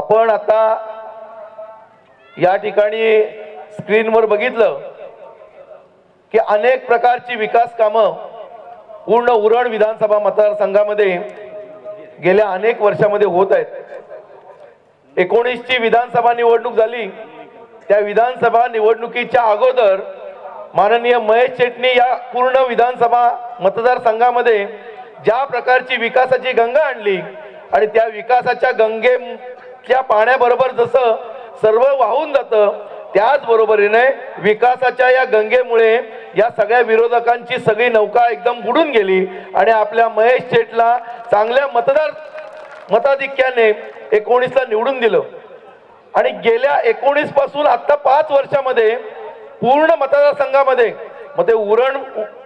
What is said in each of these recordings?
आपण आता या ठिकाणी स्क्रीनवर बघितलं की अनेक प्रकारची विकास कामं पूर्ण उरण विधानसभा मतदारसंघामध्ये गेल्या अनेक वर्षामध्ये होत आहेत. 19 ची विधानसभा निवडणूक झाली. त्या विधानसभा निवडणुकीच्या अगोदर माननीय महेश चेटणी या पूर्ण विधानसभा मतदारसंघामध्ये ज्या प्रकारची विकासाची गंगा आणली आणि त्या विकासाच्या गंगेच्या पाण्याबरोबर जसं सर्व वाहून जातं, त्याच बरोबरीने विकासाच्या या गंगेमुळे या सगळ्या विरोधकांची सगळी नौका एकदम बुडून गेली आणि आपल्या महेश चेटला चांगल्या मताधिक्याने 19 ला निवडून दिलं. आणि गेल्या 19 पासून आता 5 वर्षामध्ये पूर्ण मतदारसंघामध्ये मग ते उरण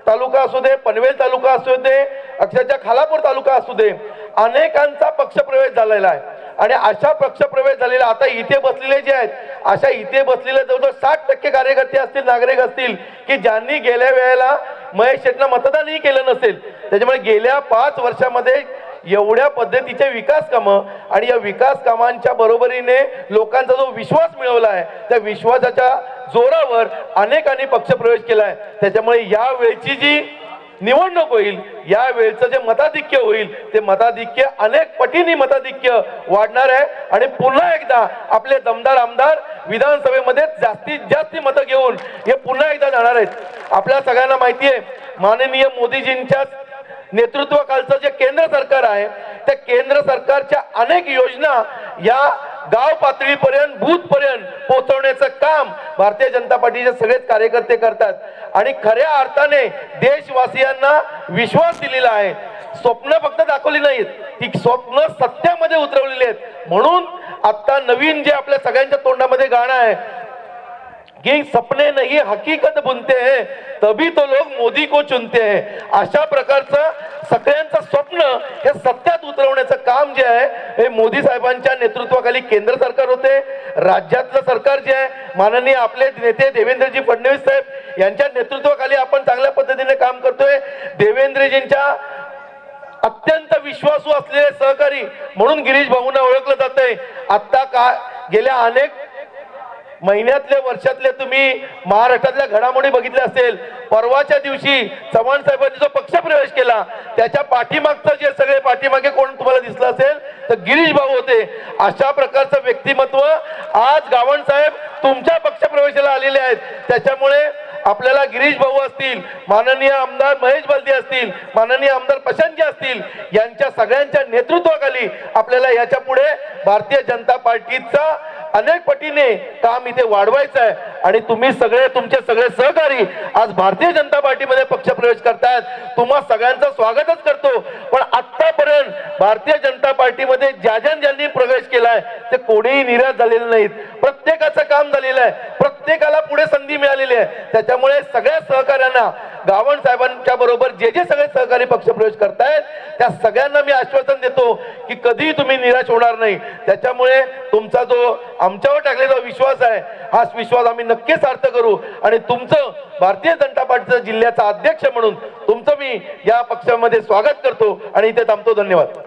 तालुका असू दे, पनवेल तालुका असू दे, अक्षरशः खालापूर तालुका असू दे, अनेकांचा पक्षप्रवेश झालेला आहे. आणि अशा पक्षप्रवेश झालेला आता इथे बसलेले जे आहेत, अशा इथे बसलेले जवळजवळ 60% कार्यकर्ते असतील, नागरिक असतील की ज्यांनी गेल्या वेळेला महेश चेटला मतदानही केलं नसेल. त्याच्यामुळे गेल्या 5 वर्षामध्ये एवढ्या पद्धतीचे विकास कामं आणि या विकास कामांच्या बरोबरीने लोकांचा जो विश्वास मिळवला आहे, त्या विश्वासाच्या जोरावर अनेकांनी पक्षप्रवेश केला आहे. त्याच्यामुळे या वेळची जी निवडणूक होईल, या वेळचं जे मताधिक्य होईल, ते मताधिक्य अनेक पटीने मताधिक्य वाढणार आहे. आणि पुन्हा एकदा आपले दमदार आमदार विधानसभेमध्ये जास्तीत जास्त मतं घेऊन हे पुन्हा एकदा जाणार आहेत. आपल्या सगळ्यांना माहिती आहे, माननीय मोदीजींच्या नेतृत्वाखालचं जे केंद्र सरकार आहे, त्या केंद्र सरकारच्या अनेक योजना या गाव पातळीपर्यंत, बूथपर्यंत पोहोचवण्याचं काम भारतीय जनता पार्टीचे सगळेच कार्यकर्ते करतात. आणि खऱ्या अर्थाने देशवासियांना विश्वास दिलेला आहे. स्वप्न फक्त दाखवली नाहीत, ती स्वप्न सत्यामध्ये उतरवलेली आहेत. म्हणून आता नवीन जे आपल्या सगळ्यांच्या तोंडामध्ये गाणं आहे कि सपने नहीं हकीकत बुनते हैं, तभी तो लोग मोदी को चुनते हैं. अशा प्रकारचं सगळ्यांचं स्वप्न हे सत्यात उतरवण्याचं काम जे आहे, हे मोदी साहेबांच्या नेतृत्वाखाली केंद्र सरकार होते. राज्यातलं सरकार जे आहे, माननीय आपले नेते देवेंद्रजी फडणवीस साहेब यांच्या नेतृत्वाखाली आपण चांगल्या पद्धतीने काम करतोय. देवेंद्रजींच्या अत्यंत विश्वासू असलेले सहकारी म्हणून गिरीश भाऊंना ओळखलं जातंय. आता का गेल्या अनेक महिन्यातले, वर्षातले तुम्ही महाराष्ट्रातल्या घडामोडी बघितल्या असेल. परवाच्या दिवशी चव्हाण साहेबांनी जो पक्षप्रवेश केला, त्याच्या पाठीमागचं जे सगळे पाठीमागे कोण तुम्हाला दिसलं असेल तर गिरीश भाऊ होते. अशा प्रकारचं व्यक्तिमत्व आज गावण साहेब तुमच्या पक्षप्रवेशाला आलेले आहेत. त्याच्यामुळे आपल्याला गिरीश भाऊ असतील, माननीय आमदार महेश बलदी असतील, माननीय आमदार प्रशांतजी असतील, यांच्या सगळ्यांच्या नेतृत्वाखाली आपल्याला याच्या पुढे भारतीय जनता पार्टीचा अनेक पटीने काम इथे वाढवायचं आहे. आणि तुम्ही सगळे, तुमचे सगळे सहकारी आज भारतीय जनता पार्टीमध्ये पक्षप्रवेश करतायत. तुम्हा सगळ्यांचं स्वागतच करतो. पण आतापर्यंत भारतीय जनता पार्टीमध्ये ज्यांनी प्रवेश केलाय ते कोणीही निराश झालेले नाहीत. प्रत्येकाचं काम झालेलं आहे, प्रत्येकाला पुढे संधी मिळालेली आहे. त्याच्यामुळे सगळ्या सहकार्यांना, गावण साहेबांच्या बरोबर जे सहकारी पक्षप्रवेश करतायत त्या सगळ्यांना मी आश्वासन देतो की कधीही तुम्ही निराश होणार नाही. त्याच्यामुळे तुमचा जो आमच्यावर टाकलेला विश्वास आहे, हा विश्वास आम्ही नक्कीच सार्थ करू. आणि तुमचं भारतीय जनता पार्टीचा जिल्ह्याचा अध्यक्ष म्हणून तुमचं मी या पक्षामध्ये स्वागत करतो आणि इथे थांबतो. धन्यवाद.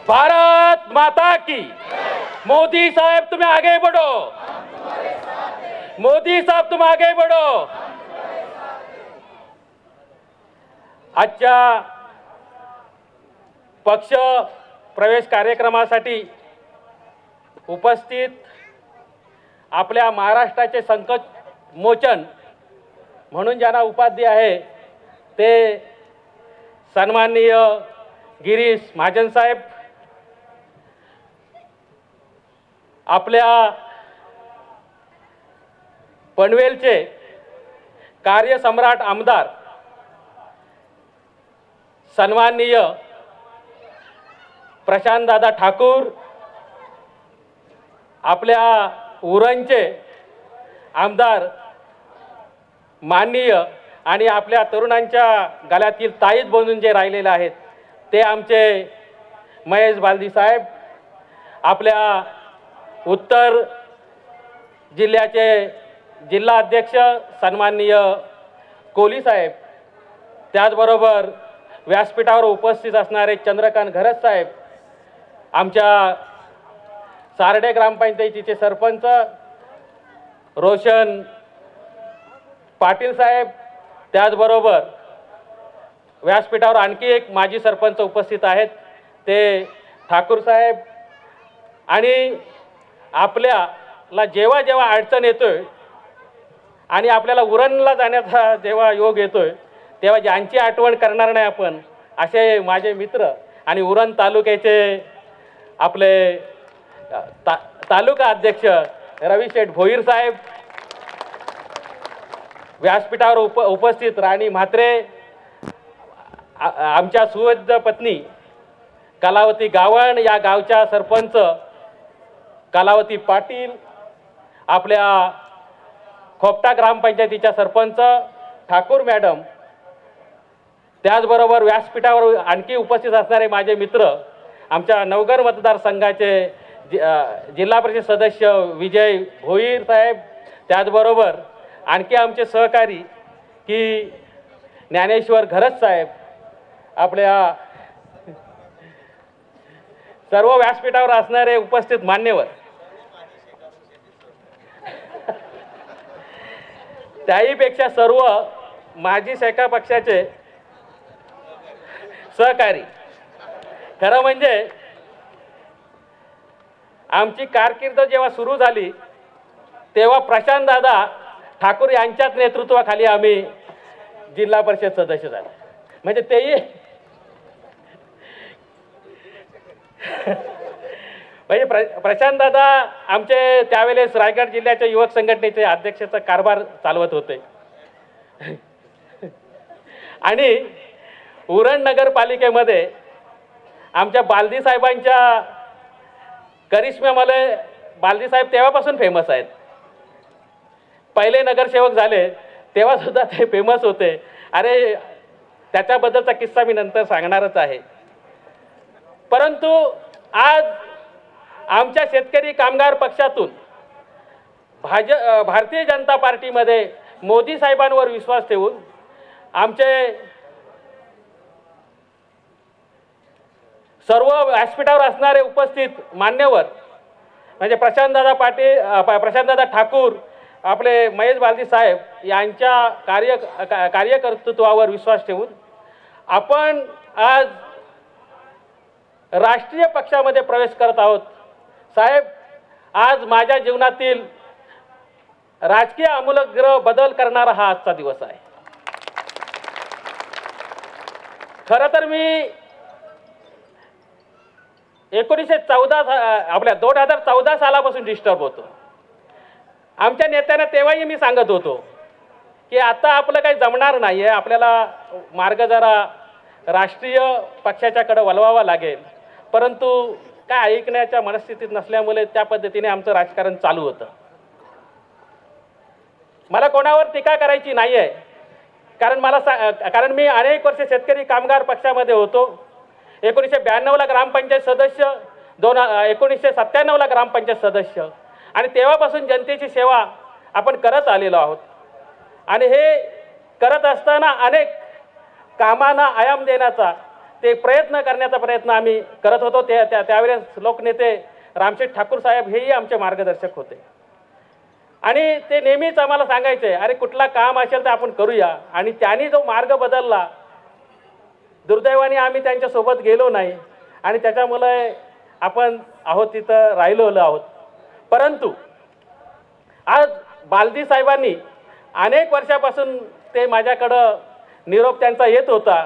भारत माता की। मोदी साहब तुम आगे बढ़ो, मोदी साहब तुम आगे बढ़ो। आजच्या पक्ष प्रवेश कार्यक्रमासाठी उपस्थित आपल्या महाराष्ट्राचे संकट मोचन म्हणून ज्यांना उपाधी आहे ते सन्माननीय गिरीश महाजन साहेब, आपल्या पनवेलचे कार्यसम्राट आमदार सन्माननीय प्रशांतदादा ठाकूर, आपल्या उरणचे आमदार माननीय आणि आपल्या तरुणांच्या गळ्यातील ताईत बनून जे राहिलेले आहेत ते आमचे महेश बालदी साहेब, आपल्या उत्तर जिल्ह्याचे जिल्हा अध्यक्ष सन्माननीय कोली साहेब, त्याचबरोबर व्यासपीठावर उपस्थित असणारे चंद्रकांत घरत साहेब, आमच्या सारडे ग्रामपंचायतीचे सरपंच रोशन पाटील साहेब, त्याचबरोबर व्यासपीठावर आणखी एक माजी सरपंच उपस्थित आहेत ते ठाकूर साहेब, आणि आपल्याला जेव्हा जेव्हा अडचण येतोय आणि आपल्याला उरणला जाण्याचा जेव्हा योग येतोय तेव्हा ज्यांची आठवण करणार नाही आपण असे माझे मित्र आणि उरण तालुक्याचे आपले तालुका अध्यक्ष रविशेठ भोईर साहेब, व्यासपीठावर उपस्थित राणी म्हात्रे, आमच्या सुवज्ज पत्नी कलावती गावण, या गावच्या सरपंच कलावती पाटील, आपल्या खोपटा ग्रामपंचायतीच्या सरपंच ठाकूर मॅडम, त्याचबरोबर व्यासपीठावर आणखी उपस्थित असणारे माझे मित्र आमच्या नवघर मतदारसंघाचे जिल्हा परिषद सदस्य विजय भोईर साहेब, त्याचबरोबर आणखी आमचे सहकारी की ज्ञानेश्वर घरत साहेब, आपल्या सर्व व्यासपीठावर असणारे उपस्थित मान्यवर, त्याहीपेक्षा सर्व माजी शेका पक्षाचे सहकारी. खरं म्हणजे आमची कारकीर्द जेव्हा सुरू झाली तेव्हा प्रशांतदादा ठाकूर यांच्याच नेतृत्वाखाली आम्ही जिल्हा परिषद सदस्य झालो. म्हणजे तेही म्हणजे प्रशांतदादा आमचे त्यावेळेस रायगड जिल्ह्याच्या युवक संघटनेचे अध्यक्षाचा कारभार चालवत होते आणि उरण नगरपालिकेमध्ये आमच्या बालदी साहेबांच्या करिश्म्यामुळे बालदी साहेब तेव्हापासून फेमस आहेत. पहिले नगरसेवक झाले तेव्हा सुद्धा ते फेमस होते. अरे त्याच्याबद्दलचा किस्सा मी नंतर सांगणारच आहे. परंतु आज आमच्या शेतकरी कामगार पक्षातून भारतीय जनता पार्टीमध्ये मोदी साहेबांवर विश्वास ठेवून आमचे सर्व व्यासपीठावर असणारे उपस्थित मान्यवर म्हणजे प्रशांतदादा ठाकूर, आपले महेश बालदी साहेब यांच्या कार्यकर्तृत्वावर विश्वास ठेवून आपण आज राष्ट्रीय पक्षामध्ये प्रवेश करत आहोत. साहेब, आज माझ्या जीवनातील राजकीय आमूलाग्र बदल करणारा हा आजचा दिवस आहे. खरं तर मी 2014 सालापासून डिस्टर्ब होतो. आमच्या नेत्यांना तेव्हाही मी सांगत होतो की आता आपलं काही जमणार नाही आहे, आपल्याला मार्ग जरा राष्ट्रीय पक्षाच्याकडे वळवावा लागेल. परंतु काय ऐकण्याच्या मनस्थितीत नसल्यामुळे त्या पद्धतीने आमचं राजकारण चालू होतं. मला कोणावर टीका करायची नाही आहे, कारण मी अनेक वर्ष शेतकरी कामगार पक्षामध्ये होतो. 1992ला ग्रामपंचायत सदस्य, 1997ला ग्रामपंचायत सदस्य, आणि तेव्हापासून जनतेची सेवा आपण करत आलेलो आहोत. आणि हे करत असताना अनेक कामांना आयाम देण्याचा, ते प्रयत्न करण्याचा प्रयत्न आम्ही करत होतो. त्यावेळेस लोकनेते रामशेठ ठाकूर साहेब हेही आमचे मार्गदर्शक होते आणि ते नेहमीच आम्हाला सांगायचे, अरे कुठला काम असेल तर आपण करूया. आणि त्यांनी जो मार्ग बदलला, दुर्दैवाने आम्ही त्यांच्यासोबत गेलो नाही आणि त्याच्यामुळे आपण आहोत तिथं राहिलो आहोत. परंतु आज बालदी साहेबांनी अनेक वर्षापासून ते माझ्याकडं निरोप त्यांचा येत होता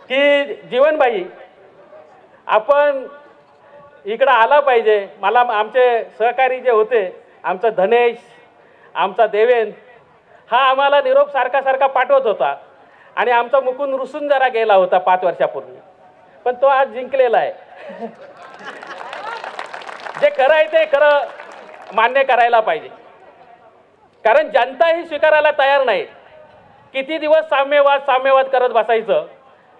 की जीवनबाई आपण इकडं आला पाहिजे. मला आमचे सहकारी जे होते, आमचा धनेश, आमचा देवेंद्र, हा आम्हाला निरोप सारखा पाठवत होता आणि आमचा मुकुंद रुसून जरा गेला होता 5 वर्षापूर्वी, पण तो आज जिंकलेला आहे. जे खरं आहे ते खरं मान्य करायला पाहिजे, कारण जनता ही स्वीकारायला तयार नाही. किती दिवस साम्यवाद करत बसायचं.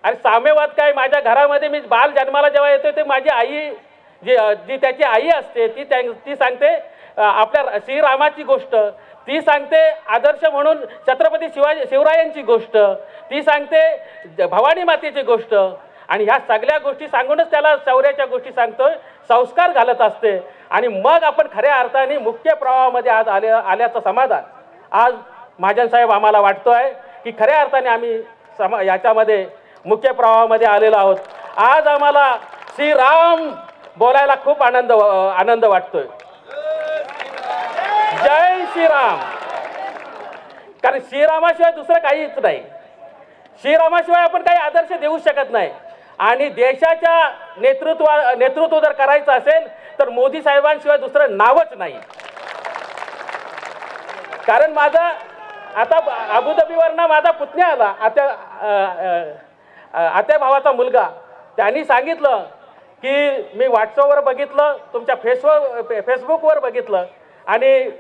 आणि साम्यवाद काय, माझ्या घरामध्ये मी बाल जन्माला जेव्हा येतो ते माझी आई जी त्याची आई असते ती सांगते आपल्या श्रीरामाची गोष्ट, ती सांगते आदर्श म्हणून छत्रपती शिवरायांची गोष्ट, ती सांगते भवानी मातेची गोष्ट. आणि ह्या सगळ्या गोष्टी सांगूनच त्याला शौर्याच्या गोष्टी सांगतोय, संस्कार घालत असते. आणि मग आपण खऱ्या अर्थाने मुख्य प्रवाहामध्ये आज आल्याचं समाधान आज महाजन साहेब आम्हाला वाटतोय की खऱ्या अर्थाने आम्ही याच्यामध्ये मुख्य प्रवाहामध्ये आलेलो आहोत. आज आम्हाला श्रीराम बोलायला खूप आनंद वाटतोय. जय श्रीराम. कारण श्रीरामाशिवाय दुसरं काहीच नाही. श्रीरामाशिवाय आपण काही आदर्श देऊ शकत नाही. आणि देशाच्या नेतृत्व जर करायचं असेल तर मोदी साहेबांशिवाय दुसरं नावच नाही. कारण माझा आता अबुधाबीवरनं माझा पुतण्या आला, आत्या भावाचा मुलगा, त्यांनी सांगितलं की मी व्हॉट्सअपवर बघितलं, तुमच्या फेसबुकवर बघितलं आणि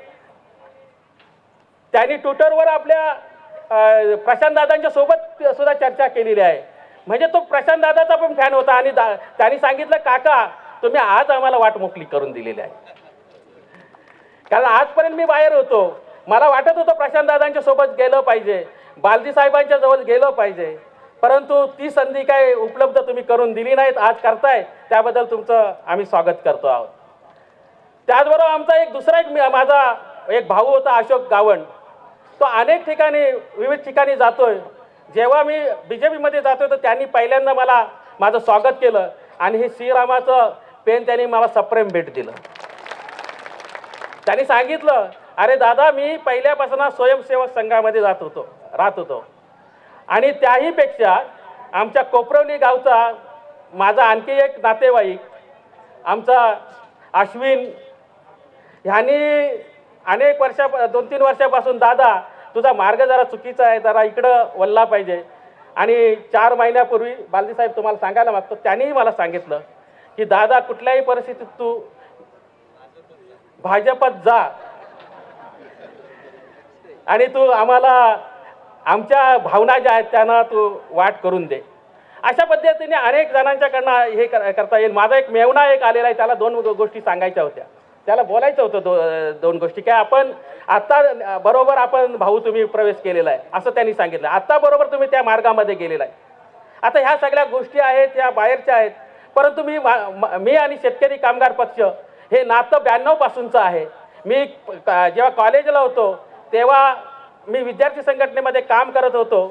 त्यांनी ट्विटरवर आपल्या प्रशांत दादांच्या सोबत सुद्धा चर्चा केलेली आहे. म्हणजे तो प्रशांत दादाचा पण फॅन होता आणि त्यांनी सांगितलं, काका तुम्ही आज आम्हाला वाट मोकळी करून दिलेली आहे. कारण आजपर्यंत मी बाहेर होतो, मला वाटत होतं प्रशांत दादांच्या सोबत गेलं पाहिजे, बालदी साहेबांच्या जवळ गेलं पाहिजे, परंतु ती संधी काय उपलब्ध तुम्ही करून दिली नाहीत. आज करताय त्याबद्दल तुमचं आम्ही स्वागत करतो आहोत. त्याचबरोबर आमचा दुसरा माझा एक भाऊ होता अशोक गावण, तो अनेक ठिकाणी विविध ठिकाणी जातोय. जेव्हा मी BJP जातोय तर त्यांनी पहिल्यांदा माझं स्वागत केलं आणि हे श्रीरामाचं पेन त्यांनी मला सप्रेम भेट दिलं. त्यांनी सांगितलं, अरे दादा मी पहिल्यापासून स्वयंसेवक संघामध्ये राहत होतो आणि त्याही पेक्षा आमच्या कोपरवली गावचा माझा आणखी एक नातेवाईक आमचा अश्विन, ह्यांनी अनेक 2-3 वर्षापासून दादा तुझा मार्ग जरा चुकीचा आहे, जरा इकडं वळला पाहिजे. आणि 4 महिन्यापूर्वी बालदी साहेब तुम्हाला सांगायला मागतो, त्यांनीही मला सांगितलं की दादा कुठल्याही परिस्थितीत तू भाजपात जा आणि तू आम्हाला आमच्या भावना ज्या आहेत त्यांना तू वाट करून दे. अशा पद्धतीने अनेक जणांच्याकडनं हे करता येईल. माझा एक मेवणा आलेला आहे, त्याला 2 गोष्टी सांगायच्या होत्या, त्याला बोलायचं होतं 2 गोष्टी. काय आपण आत्ता बरोबर आपण भाऊ तुम्ही प्रवेश केलेला आहे असं त्यांनी सांगितलं, आत्ता बरोबर तुम्ही त्या मार्गामध्ये गेलेला आहे. आता ह्या सगळ्या गोष्टी आहेत ह्या बाहेरच्या आहेत, परंतु मी आणि शेतकरी कामगार पक्ष हे नातं 92 पासूनचं आहे. मी जेव्हा कॉलेजला होतो तेव्हा मी विद्यार्थी संघटनेमध्ये काम करत होतो,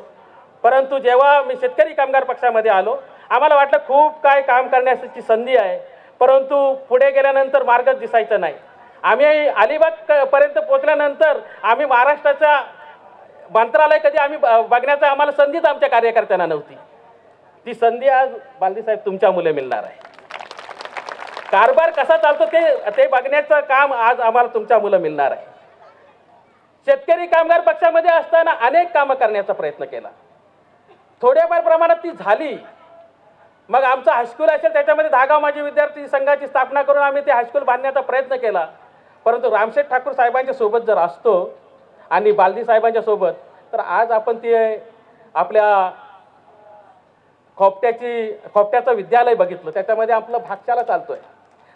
परंतु जेव्हा मी शेतकरी कामगार पक्षामध्ये आलो आम्हाला वाटलं खूप काय काम करण्याची संधी आहे, परंतु पुढे गेल्यानंतर मार्गच दिसायचा नाही. आम्ही अलिबाग पर्यंत पोहोचल्यानंतर आम्ही महाराष्ट्राच्या मंत्रालय कधी आम्ही बघण्याचा आम्हाला संधीच आमच्या कार्यकर्त्यांना नव्हती. ती संधी आज बालदी साहेब तुमच्यामुळे मिळणार आहे. कारभार कसा चालतो ते बघण्याचं काम आज आम्हाला तुमच्यामुळे मिळणार आहे. शेतकरी कामगार पक्षामध्ये असताना अनेक कामं करण्याचा प्रयत्न केला, थोड्याफार प्रमाणात ती झाली. मग आमचं हायस्कूल असेल त्याच्यामध्ये धागाव माझी विद्यार्थी संघाची स्थापना करून आम्ही ते हायस्कूल बांधण्याचा प्रयत्न केला. परंतु रामशेठ ठाकूर साहेबांच्या सोबत जर असतो आणि बालदी साहेबांच्या सोबत तर आज आपण ते आपल्या खोपट्याचं विद्यालय बघितलं, त्याच्यामध्ये आपलं भागशाला चालतोय.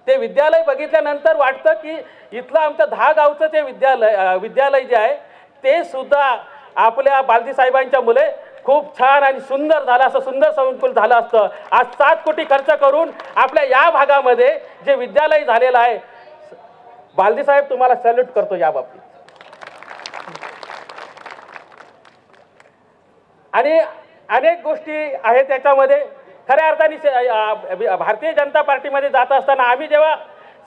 ते विद्यालय बघितल्यानंतर वाटतं की इथलं आमचं 10 गावचं ते विद्यालय जे आहे ते सुद्धा आपल्या बालदी साहेबांच्या मुले खूप छान आणि सुंदर झालं असं सुंदर संकुल झालं असतं. आज 7 कोटी खर्च करून आपल्या या भागामध्ये जे विद्यालय झालेलं आहे, बालदी साहेब तुम्हाला सॅल्यूट करतो या बाबतीत. आणि अनेक गोष्टी आहेत त्याच्यामध्ये. खऱ्या अर्थाने भारतीय जनता पार्टीमध्ये जात असताना आम्ही जेव्हा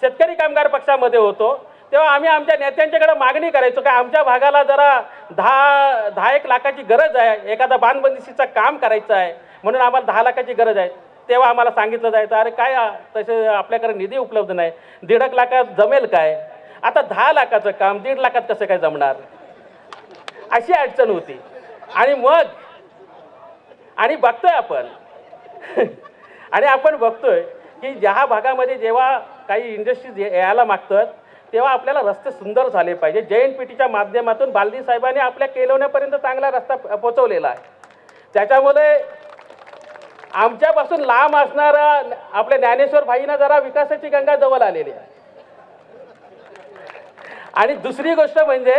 शेतकरी कामगार पक्षामध्ये होतो तेव्हा आम्ही आमच्या नेत्यांच्याकडे मागणी करायचो की आमच्या भागाला जरा 10-1 लाखाची गरज आहे, एखादा बांधबंदिशीचं काम करायचं आहे म्हणून आम्हाला 10 लाखाची गरज आहे. तेव्हा आम्हाला सांगितलं जायचं अरे काय तसे आपल्याकडे निधी उपलब्ध नाही, 1.5 लाखात जमेल काय. आता 10 लाखाचं काम 1.5 लाखात कसं काय जमणार, अशी अडचण होती. आणि मग आणि बघतोय आपण आणि आपण बघतोय की ज्या भागामध्ये जेव्हा काही इंडस्ट्रीज यायला मागतात तेव्हा आपल्याला रस्ते सुंदर झाले पाहिजे. JNPTच्या माध्यमातून बालदी साहेबांनी आपल्या केलवण्यापर्यंत चांगला रस्ता पोचवलेला आहे. त्याच्यामुळे आमच्यापासून लांब असणारा आपल्या ज्ञानेश्वर भाईंना जरा विकासाची गंगा जवळ आलेली आहे. आणि दुसरी गोष्ट म्हणजे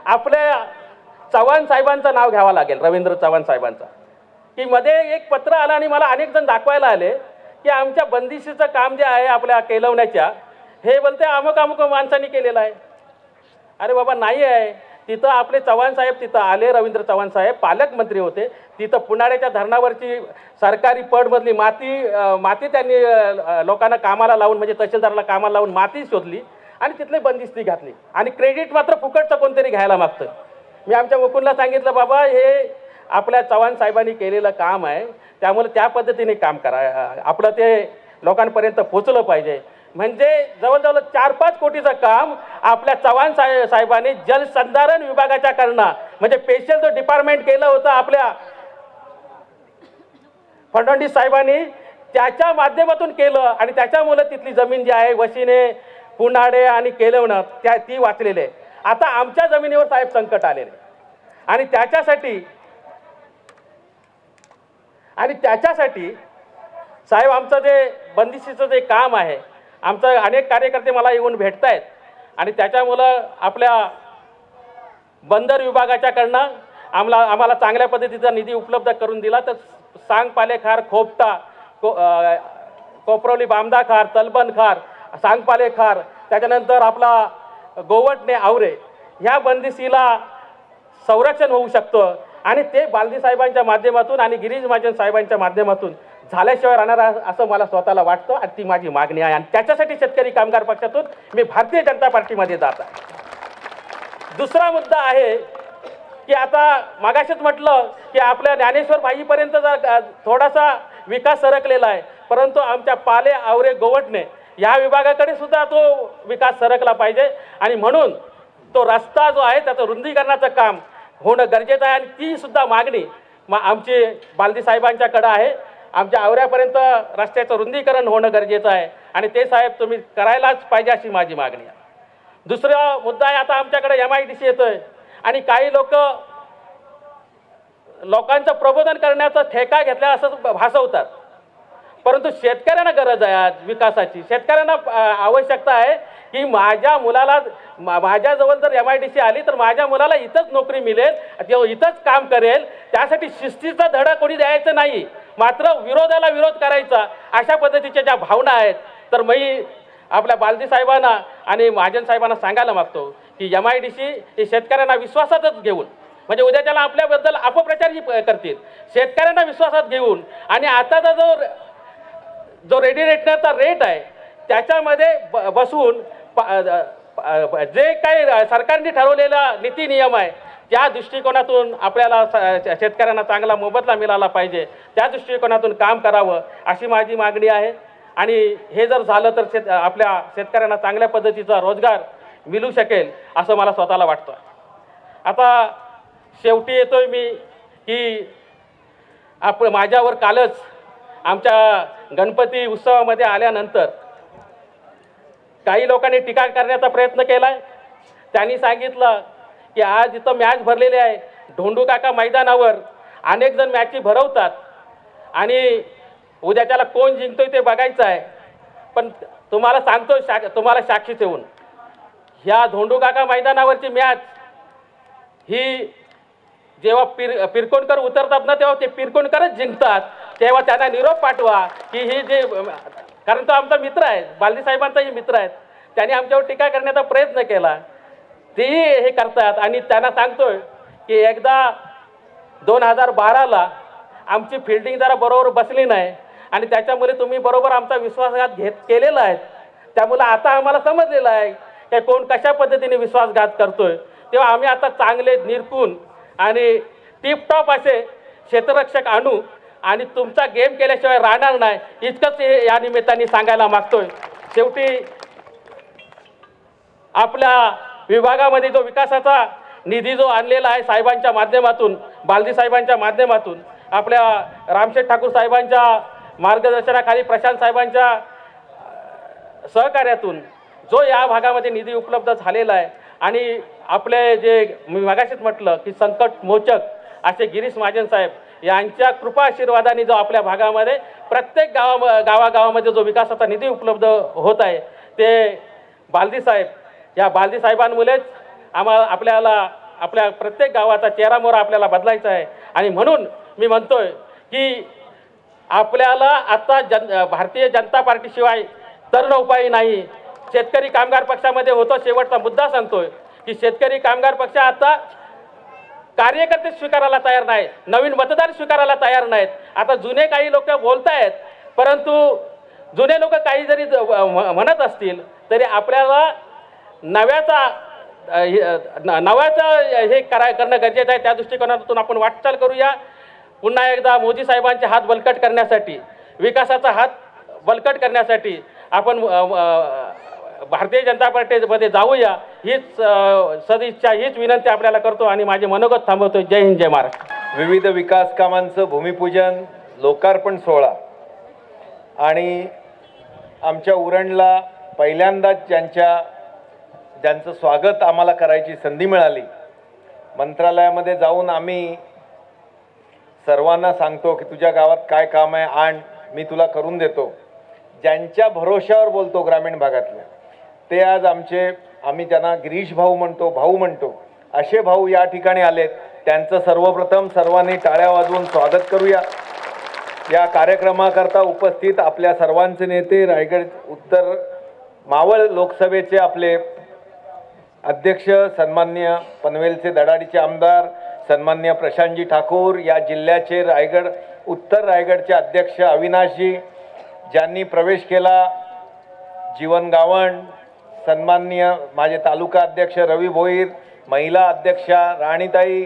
आपल्या चव्हाण साहेबांचं नाव घ्यावं लागेल, रवींद्र चव्हाण साहेबांचं, की मध्ये एक पत्र आलं आणि मला अनेक जण दाखवायला आले की आमच्या बंदिशीचं काम जे आहे आपल्या केलवण्याच्या, हे बोलते अमुक अमुक माणसांनी केलेलं आहे. अरे बाबा नाही आहे. तिथं आपले चव्हाण साहेब तिथं आले, रवींद्र चव्हाण साहेब पालकमंत्री होते. तिथं पुनाड्याच्या धरणावरची सरकारी पडमधली माती त्यांनी लोकांना कामाला लावून, म्हणजे तहसीलदाराला कामाला लावून माती शोधली आणि तिथली बंदिस्ती घातली. आणि क्रेडिट मात्र फुकटचं कोणतरी घ्यायला मागतं. मी आमच्या मुकुंदला सांगितलं बाबा हे आपल्या चव्हाण साहेबांनी केलेलं काम आहे, त्यामुळे त्या पद्धतीने काम करा, आपलं ते लोकांपर्यंत पोचलं पाहिजे. म्हणजे जवळजवळ 4-5 कोटीचं काम आपल्या चव्हाण साहेबांनी जलसंधारण विभागाच्या करणं, म्हणजे स्पेशल जो डिपार्टमेंट केलं होतं आपल्या फडणवीस साहेबांनी, त्याच्या माध्यमातून केलं. आणि त्याच्यामुळे तिथली जमीन जी आहे वशिने, पुनाडे आणि केलवणं ती वाचलेली आहे. आता आमच्या जमिनीवर साहेब संकट आलेले आणि त्याच्यासाठी साहेब आमचं जे बंदिशीचं जे काम आहे, आमचं अनेक कार्यकर्ते मला येऊन भेटत आहेत आणि त्याच्यामुळं आपल्या बंदर विभागाच्याकडनं आम्हाला चांगल्या पद्धतीचा निधी उपलब्ध करून दिला. तर सांगपालेखार, खोपटा, कोपरवली बामदाखार, तलबनखार, सांगपालेखार, त्याच्यानंतर आपला गोवटणे आवरे, ह्या बंदिशीला संरक्षण होऊ शकतं. आणि ते बालदी साहेबांच्या माध्यमातून आणि गिरीश महाजन साहेबांच्या माध्यमातून झाल्याशिवाय राहणार असं मला स्वतःला वाटतं आणि ती माझी मागणी आहे. आणि त्याच्यासाठी शेतकरी कामगार पक्षातून मी भारतीय जनता पार्टीमध्ये जात आहे. दुसरा मुद्दा आहे की आता मागाशीच म्हटलं की आपल्या ज्ञानेश्वर भाईपर्यंत थोडासा विकास सरकलेला आहे, परंतु आमच्या पाले, आवरे, गोवटणे या विभागाकडे सुद्धा तो विकास सरकला पाहिजे. आणि म्हणून तो रस्ता जो आहे त्याचं रुंदीकरणाचं काम होणं गरजेचं आहे. आणि ती सुद्धा मागणी आमची बालदी साहेबांच्याकडं आहे. आमच्या आवऱ्यापर्यंत रस्त्याचं रुंदीकरण होणं गरजेचं आहे आणि ते साहेब तुम्ही करायलाच पाहिजे अशी माझी मागणी आहे. दुसरा मुद्दा आहे, आता आमच्याकडे MIDC येतोय आणि काही लोकांचं प्रबोधन करण्याचा ठेका घेतला असं भासवतात, परंतु शेतकऱ्यांना गरज आहे आज विकासाची. शेतकऱ्यांना आवश्यकता आहे की माझ्या मुलाला माझ्याजवळ जर MIDC आली तर माझ्या मुलाला इथंच नोकरी मिळेल, तो इथंच काम करेल. त्यासाठी शिस्तीचा धडा कोणी द्यायचा नाही, मात्र विरोधाला विरोध करायचा, अशा पद्धतीच्या ज्या भावना आहेत. तर मी आपल्या बालदी साहेबांना आणि महाजन साहेबांना सांगायला मागतो की MIDC हे शेतकऱ्यांना विश्वासातच घेऊन, म्हणजे उद्या त्याला आपल्याबद्दल अपप्रचारही करतील, शेतकऱ्यांना विश्वासात घेऊन आणि आताचा जो रेडिएटरचा रेट आहे त्याच्यामध्ये बसून जे काही सरकारने ठरवलेला नीती नियम आहे त्या दृष्टिकोनातून आपल्याला शेतकऱ्यांना चांगला मोबदला मिळाला पाहिजे, त्या दृष्टिकोनातून काम करावं अशी माझी मागणी आहे. आणि हे जर झालं तर आपल्या शेतकऱ्यांना चांगल्या पद्धतीचा रोजगार मिळू शकेल असं मला स्वतःला वाटतं. आता शेवटी येतोय मी की माझ्यावर कालच आमच्या गणपती उत्सवामध्ये आल्यानंतर काही लोकांनी टीका करण्याचा प्रयत्न केलाय. त्यांनी सांगितलं की आज इथं मॅच भरलेली आहे, ढोंडू काका मैदानावर अनेक जण मॅची भरवतात आणि उद्या त्याला कोण जिंकतोय ते बघायचं आहे. पण तुम्हाला सांगतो, तुम्हाला साक्षी ठेवून, ह्या धोंडू काका मैदानावरची मॅच ही जेव्हा पिरकोणकर उतरतात ना तेव्हा ते पिरकोणकरच जिंकतात, तेव्हा त्यांना निरोप पाठवा की ही जे, कारण तो आमचा मित्र आहे, बालदी साहेबांचाही मित्र आहेत, त्यांनी आमच्यावर टीका करण्याचा प्रयत्न केला, तेही हे करतात. आणि त्यांना सांगतोय की एकदा 2012ला आमची फिल्डिंग जरा बरोबर बसली नाही आणि त्याच्यामुळे तुम्ही बरोबर आमचा विश्वासघात केलेला आहे, त्यामुळे आता आम्हाला समजलेलं आहे की कोण कशा पद्धतीने विश्वासघात करतोय. तेव्हा आम्ही आता चांगले निरकून आणि टिपटॉप असे क्षेत्ररक्षक आणू आणि तुमचा गेम केल्याशिवाय राहणार नाही, इतकंच या निमित्ताने सांगायला मागतोय. शेवटी आपल्या विभागामध्ये जो विकासाचा निधी जो आणलेला आहे साहेबांच्या माध्यमातून, बालदी साहेबांच्या माध्यमातून, आपल्या रामशेठ ठाकूर साहेबांच्या मार्गदर्शनाखाली, प्रशांत साहेबांच्या सहकार्यातून जो या भागामध्ये निधी उपलब्ध झालेला आहे, आणि आपले जे मी मगाशीच म्हटलं की संकट मोचक असे गिरीश महाजन साहेब यांच्या कृपा आशीर्वादाने जो आपल्या भागामध्ये प्रत्येक गावागावामध्ये जो विकासाचा निधी उपलब्ध होत आहे ते बालदी साहेब, या बालदी साहेबांमुळेच आपल्याला आपल्या प्रत्येक गावाचा चेहरामोहरा आपल्याला बदलायचा आहे. आणि म्हणून मी म्हणतोय की आपल्याला आता भारतीय जनता पार्टीशिवाय तरुण उपाय नाही. शेतकरी कामगार पक्षामध्ये होतो, शेवटचा मुद्दा सांगतोय की शेतकरी कामगार पक्ष आता कार्यकर्ते स्वीकारायला तयार नाही, नवीन मतदार स्वीकारायला तयार नाहीत. आता जुने काही लोक बोलतायत, परंतु जुने लोक काही जरी म्हणत असतील तरी आपल्याला नव्याचं हे करणं गरजेचं आहे. त्या दृष्टिकोनातून आपण वाटचाल करूया. पुन्हा एकदा मोदी साहेबांचे हात बलकट करण्यासाठी, विकासाचा हात बलकट करण्यासाठी आपण भारतीय जनता पार्टीमध्ये जाऊया, हीच सदिच्छा, हीच विनंती आपल्याला करतो आणि माझे मनोगत थांबवतो. जय हिंद, जय महाराष्ट्र. विविध विकास कामांचं भूमिपूजन, लोकार्पण सोहळा आणि आमच्या उरणला पहिल्यांदाच ज्यांचं स्वागत आम्हाला करायची संधी मिळाली. मंत्रालयामध्ये जाऊन आम्ही सर्वांना सांगतो की तुझ्या गावात काय काम आहे आण, मी तुला करून देतो. ज्यांच्या भरोशावर बोलतो ग्रामीण भागातल्या, ते आज आम्ही त्यांना गिरीश भाऊ म्हणतो, असे भाऊ या ठिकाणी आलेत. त्यांचं सर्वप्रथम सर्वांनी टाळ्या वाजवून स्वागत करूया. या कार्यक्रमाकरता उपस्थित आपल्या सर्वांचे नेते, रायगड उत्तर मावळ लोकसभेचे आपले अध्यक्ष सन्माननीय पनवेलचे धडाडीचे आमदार सन्माननीय प्रशांतजी ठाकूर, या जिल्ह्याचे उत्तर रायगडचे अध्यक्ष अविनाशजी, ज्यांनी प्रवेश केला जीवन गावण, सन्माननीय माझे तालुका अध्यक्ष रवी भोईर, महिला अध्यक्षा राणीताई,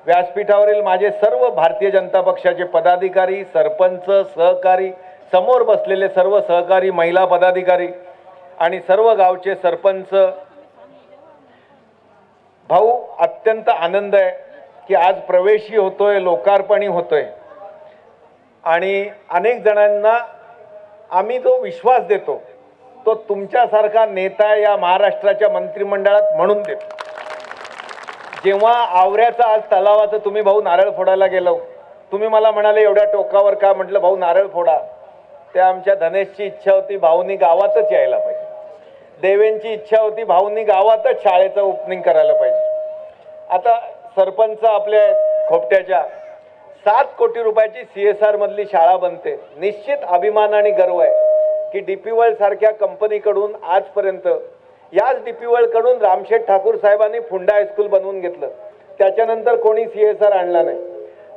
व्यासपीठावरील माझे सर्व भारतीय जनता पक्षाचे पदाधिकारी, सरपंच, सहकारी, समोर बसलेले सर्व सहकारी महिला पदाधिकारी आणि सर्व गावचे सरपंच. भाऊ, अत्यंत आनंद आहे की आज प्रवेशही होतोय, लोकार्पणही होतोय आणि अनेक जणांना आम्ही जो विश्वास देतो तो तुमच्यासारखा नेता या महाराष्ट्राच्या मंत्रिमंडळात म्हणून देतो. जेव्हा आवऱ्याचा आज तलावाचं तुम्ही भाऊ नारळ फोडायला गेलो, तुम्ही मला म्हणाले एवढ्या टोकावर का? म्हटलं भाऊ नारळ फोडा. ते आमच्या धनेशची इच्छा होती भाऊनी गावातच यायला पाहिजे. देवेंची इच्छा होती भाऊनी गावातच शाळेचं ओपनिंग करायला पाहिजे. आता सरपंच आपल्या खोपट्याच्या 7 कोटी रुपयाची CSR मधली शाळा बनते. निश्चित अभिमान आणि गर्व आहे की DP वर्ल्ड सारख्या कंपनीकडून आजपर्यंत, याच DP वर्ल्ड कडून रामशेठ ठाकूर साहेबांनी फुंडा हायस्कूल बनवून घेतलं. त्याच्यानंतर कोणी CSR आणला नाही,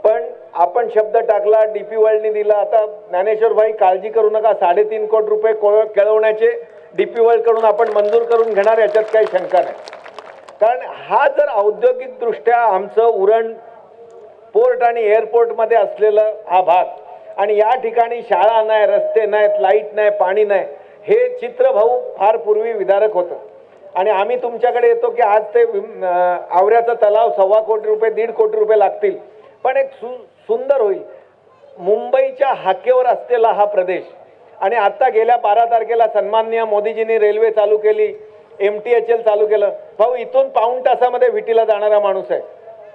पण आपण शब्द टाकला, DP वर्ल्डनी दिला. आता ज्ञानेश्वर भाई काळजी करू नका, 3.5 कोटी रुपये केळवण्याचे DP वर्ल्ड कडून आपण मंजूर करून घेणार, याच्यात काही शंका नाही. कारण हा जर औद्योगिक दृष्ट्या आमचं उरण पोर्ट आणि एअरपोर्टमध्ये असलेलं हा भाग, आणि या ठिकाणी शाळा नाही, रस्ते नाहीत, लाईट नाही, पाणी नाही, हे चित्र भाऊ फार पूर्वी विदारक होतं. आणि आम्ही तुमच्याकडे येतो की आज ते आवऱ्याचा तलाव 1.25 कोटी रुपये, 1.5 कोटी रुपये लागतील, पण एक सुंदर होईल. मुंबईच्या हाकेवर असलेला हा प्रदेश, आणि आता गेल्या 12 तारखेला सन्माननीय मोदीजींनी रेल्वे चालू केली, MTHL चालू केलं. भाऊ, इथून पाऊण तासामध्ये विटीला जाणारा माणूस आहे.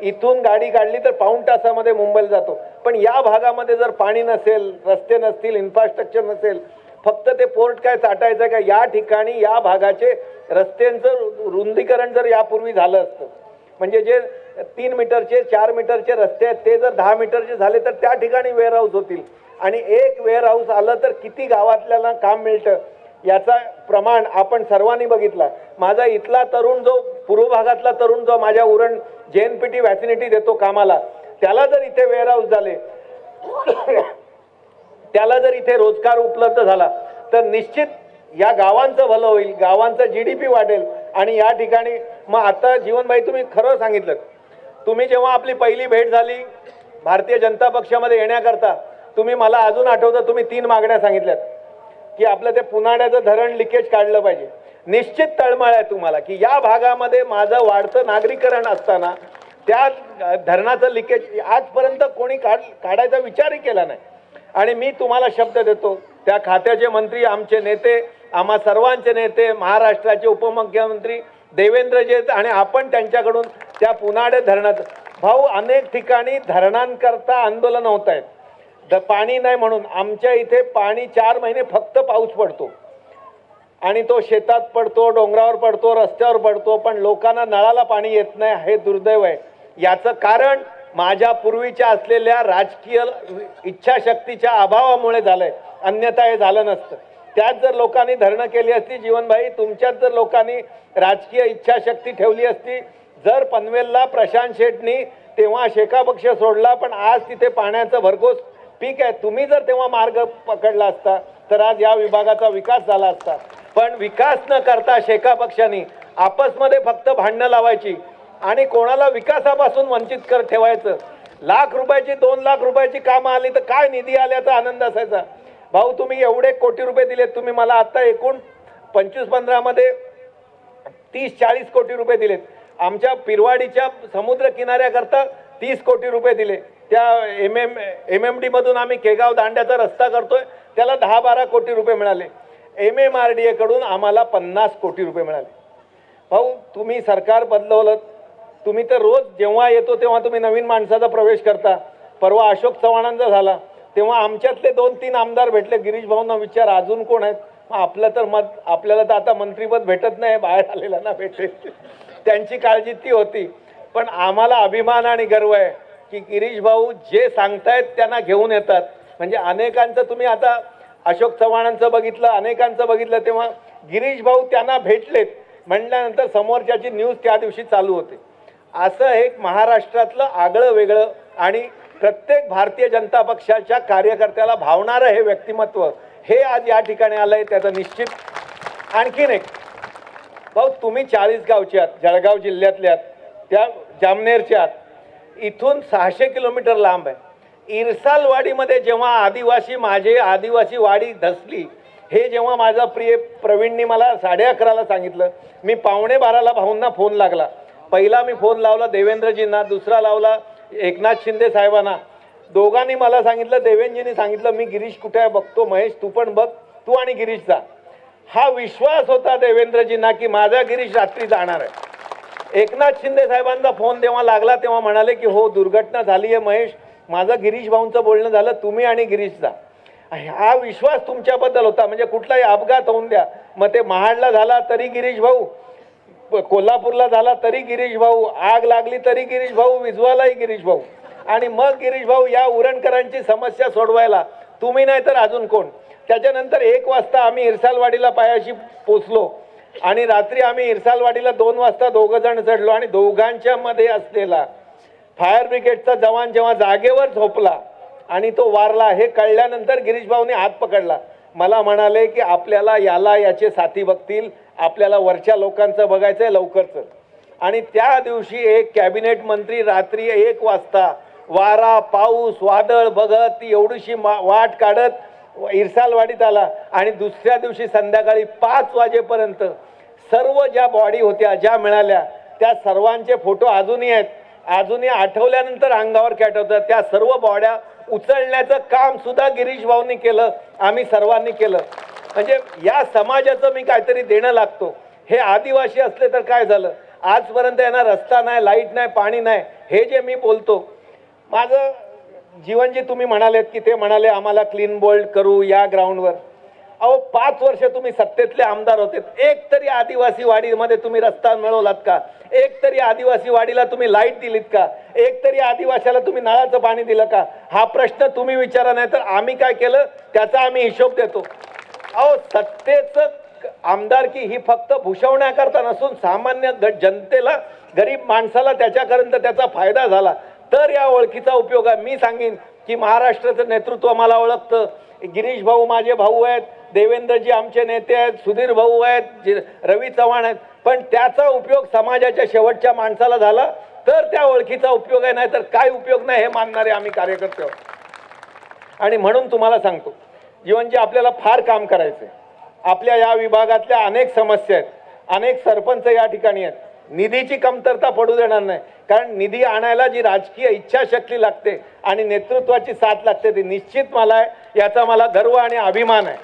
इथून गाडी काढली तर पाऊण तासामध्ये मुंबईला जातो. पण या भागामध्ये जर पाणी नसेल, रस्ते नसतील, इन्फ्रास्ट्रक्चर नसेल, फक्त ते पोर्ट काय चाटायचं का? या ठिकाणी या भागाचे रस्त्यांचं रुंदीकरण जर यापूर्वी झालं असतं, म्हणजे जे 3 मीटरचे 4 मीटरचे रस्ते आहेत, ते जर 10 मीटरचे झाले तर त्या ठिकाणी वेअरहाऊस होतील. आणि एक वेअरहाऊस आलं तर किती गावातल्याला काम मिळतं याचा प्रमाण आपण सर्वांनी बघितला. माझा इथला तरुण जो पूर्व भागातला तरुण जो माझ्या उरण JNPT व्हॅसिनिटी देतो कामाला, त्याला जर इथे वेअरहाऊस झाले, त्याला जर इथे रोजगार उपलब्ध झाला तर निश्चित या गावांचं भलं होईल, गावांचं GDP वाढेल. आणि या ठिकाणी मग आता जीवनभाई तुम्ही खरं सांगितलं, तुम्ही जेव्हा आपली पहिली भेट झाली भारतीय जनता पक्षामध्ये येण्याकरता, तुम्ही मला अजून आठवतं तुम्ही 3 मागण्या सांगितल्यात की आपलं ते पुनाड्याचं धरण लिकेज काढलं पाहिजे. निश्चित तळमळ आहे तुम्हाला की या भागामध्ये माझं वाढतं नागरीकरण असताना त्या धरणाचं लिकेज आजपर्यंत कोणी काढायचा विचारही केला नाही. आणि मी तुम्हाला शब्द देतो, त्या खात्याचे मंत्री आमचे नेते, आम्हा सर्वांचे नेते, महाराष्ट्राचे उपमुख्यमंत्री देवेंद्रजी आणि आपण त्यांच्याकडून त्या पुनाडे धरणात भाऊ अनेक ठिकाणी धरणांकरता आंदोलन होत आहेत. पाणी नाही म्हणून आमच्या इथे पाणी 4 महिने फक्त पाऊस पडतो आणि तो शेतात पडतो, डोंगरावर पडतो, रस्त्यावर पडतो, पण लोकांना नळाला पाणी येत नाही. हे दुर्दैव आहे. याचं कारण माझ्या पूर्वीच्या असलेल्या राजकीय इच्छाशक्तीच्या अभावामुळे झालंय, अन्यथा हे झालं नसतं. त्यात जर लोकांनी धरणं केली असती जीवनभाई, तुमच्यात जर लोकांनी राजकीय इच्छाशक्ती ठेवली असती, जर पनवेलला प्रशांत शेटनी तेव्हा शेका पक्ष सोडला पण आज तिथे पाण्याचं भरघोस पीक आहे, तुम्ही जर तेव्हा मार्ग पकडला असता तर आज या विभागाचा विकास झाला असता. पण विकास न करता शेका पक्षांनी आपसमध्ये फक्त भांडणं लावायची आणि कोणाला विकासापासून वंचित कर ठेवायचं. लाख रुपयाची 2 लाख रुपयाची कामं आली तर काय निधी आल्याचा आनंद असायचा. भाऊ तुम्ही एवढे कोटी रुपये दिलेत, तुम्ही मला आता एकूण 25-15 मध्ये 30-40 कोटी रुपये दिलेत. आमच्या पिरवाडीच्या समुद्र किनाऱ्याकरता 30 कोटी रुपये दिले. त्या MMD मधून आम्ही केगाव दांड्याचा रस्ता करतोय, त्याला 10-12 कोटी रुपये मिळाले. MMRDA कडून आम्हाला 50 कोटी रुपये मिळाले. भाऊ तुम्ही सरकार बदलवलं, तुम्ही तर रोज जेव्हा येतो तेव्हा तुम्ही नवीन माणसाचा प्रवेश करता. परवा अशोक चव्हाणांचा झाला तेव्हा आमच्यातले 2-3 आमदार भेटले, गिरीश भाऊंना विचार अजून कोण आहेत. आपलं तर मत, आपल्याला तर आता मंत्रीपद भेटत नाही, बाहेर आलेला ना भेटेल. त्यांची काळजी ती होती. पण आम्हाला अभिमान आणि गर्व आहे की गिरीश भाऊ जे सांगतायत त्यांना घेऊन येतात. म्हणजे अनेकांचं तुम्ही आता अशोक चव्हाणांचं बघितलं, अनेकांचं बघितलं, तेव्हा गिरीश भाऊ त्यांना भेटलेत म्हटल्यानंतर समोरच्याची न्यूज त्या दिवशी चालू होते. असं एक महाराष्ट्रातलं आगळं वेगळं आणि प्रत्येक भारतीय जनता पक्षाच्या कार्यकर्त्याला भावणारं हे व्यक्तिमत्व हे आज या ठिकाणी आलंय. त्याचं निश्चित आणखीन एक भाऊ, तुम्ही 40 गावचे आहात, जळगाव जिल्ह्यातल्या, त्या जामनेरच्या आहात, इथून 600 किलोमीटर लांब आहे. इरसालवाडीमध्ये जेव्हा माझे आदिवासी वाडी धसली, हे जेव्हा माझा प्रिय प्रवीणनी मला 11:30ला सांगितलं, मी 11:45ला भाऊंना फोन लागला. पहिला मी फोन लावला देवेंद्रजींना, दुसरा लावला एकनाथ शिंदे साहेबांना. दोघांनी मला सांगितलं, देवेंद्रजींनी सांगितलं मी गिरीश कुठे आहे बघतो, महेश तू पण बघ, तू आणि गिरीश जा. हा विश्वास होता देवेंद्रजींना की माझा गिरीश रात्री जाणार आहे. एकनाथ शिंदे साहेबांचा फोन तेव्हा लागला तेव्हा म्हणाले की हो दुर्घटना झाली आहे महेश, माझं गिरीश भाऊंचं बोलणं झालं, तुम्ही आणि गिरीश जा. हा विश्वास तुमच्याबद्दल होता. म्हणजे कुठलाही अपघात होऊन द्या, मग ते महाडला झाला तरी गिरीश भाऊ, कोल्हापूरला झाला तरी गिरीश भाऊ, आग लागली तरी गिरीश भाऊ, विझवालाही गिरीश भाऊ. आणि मग गिरीश भाऊ या उरणकरांची समस्या सोडवायला तुम्ही नाही तर अजून कोण. त्याच्यानंतर 1 वाजता आम्ही इरसालवाडीला पायाशी पोचलो आणि रात्री आम्ही इरसालवाडीला 2 वाजता 2 जण चढलो आणि दोघांच्या मध्ये असलेला फायर ब्रिगेडचा जवान जेव्हा जागेवर झोपला आणि तो वारला हे कळल्यानंतर गिरीश भाऊने हात पकडला. मला म्हणाले की आपल्याला याचे साथी बघतील, आपल्याला वरच्या लोकांचं बघायचंय, लवकर चल. आणि त्या दिवशी एक कॅबिनेट मंत्री रात्री 1 वाजता वारा पाऊस वादळ बघत ती एवढीशी वाट काढत इरसालवाडीत आला आणि दुसऱ्या दिवशी संध्याकाळी 5 वाजेपर्यंत सर्व ज्या बॉडी होत्या ज्या मिळाल्या त्या सर्वांचे फोटो अजूनही आहेत. अजूनही आठवल्यानंतर अंगावर कॅटवतात. त्या सर्व बॉड्या उचलण्याचं काम सुद्धा गिरीश भाऊंनी केलं, आम्ही सर्वांनी केलं. म्हणजे या समाजाचं मी काहीतरी देणं लागतो. हे आदिवासी असले तर काय झालं, आजपर्यंत यांना रस्ता नाही, लाईट नाही, पाणी नाही. हे जे मी बोलतो माझं जीवन जे तुम्ही म्हणालेत की ते म्हणाले आम्हाला क्लीन बोल्ड करू या ग्राउंडवर, अहो 5 वर्ष तुम्ही सत्तेतले आमदार होते, एक तरी आदिवासी वाडीमध्ये तुम्ही रस्ता मिळवलात का? एक तरी आदिवासी वाडीला तुम्ही लाईट दिलीत का? एक तरी आदिवाशाला तुम्ही नळाचं पाणी दिलं का? हा प्रश्न तुम्ही विचारा, नाही तर आम्ही काय केलं त्याचा आम्ही हिशोब देतो. अहो सत्तेचं आमदारकी ही फक्त भूषवण्याकरता नसून सामान्य जनतेला, गरीब माणसाला त्याच्यापर्यंत त्याचा फायदा झाला तर या ओळखीचा उपयोग आहे. मी सांगेन की महाराष्ट्राचं नेतृत्व मला ओळखतं, गिरीश भाऊ माझे भाऊ आहेत, देवेंद्रजी आमचे नेते आहेत, सुधीर भाऊ आहेत, रवी चव्हाण आहेत, पण त्याचा उपयोग समाजाच्या शेवटच्या माणसाला झाला तर त्या ओळखीचा उपयोग आहे, नाही तर काय उपयोग नाही हे मानणारे आम्ही कार्यकर्ते आहोत. आणि म्हणून तुम्हाला सांगतो जीवनजी, आपल्याला फार काम करायचं आहे. आपल्या या विभागातल्या अनेक समस्या आहेत, अनेक सरपंच या ठिकाणी आहेत. निधीची कमतरता पडू देणार नाही, कारण निधी आणायला जी राजकीय इच्छाशक्ती लागते आणि नेतृत्वाची साथ लागते ती निश्चित मला आहे, याचा मला गर्व आणि अभिमान आहे.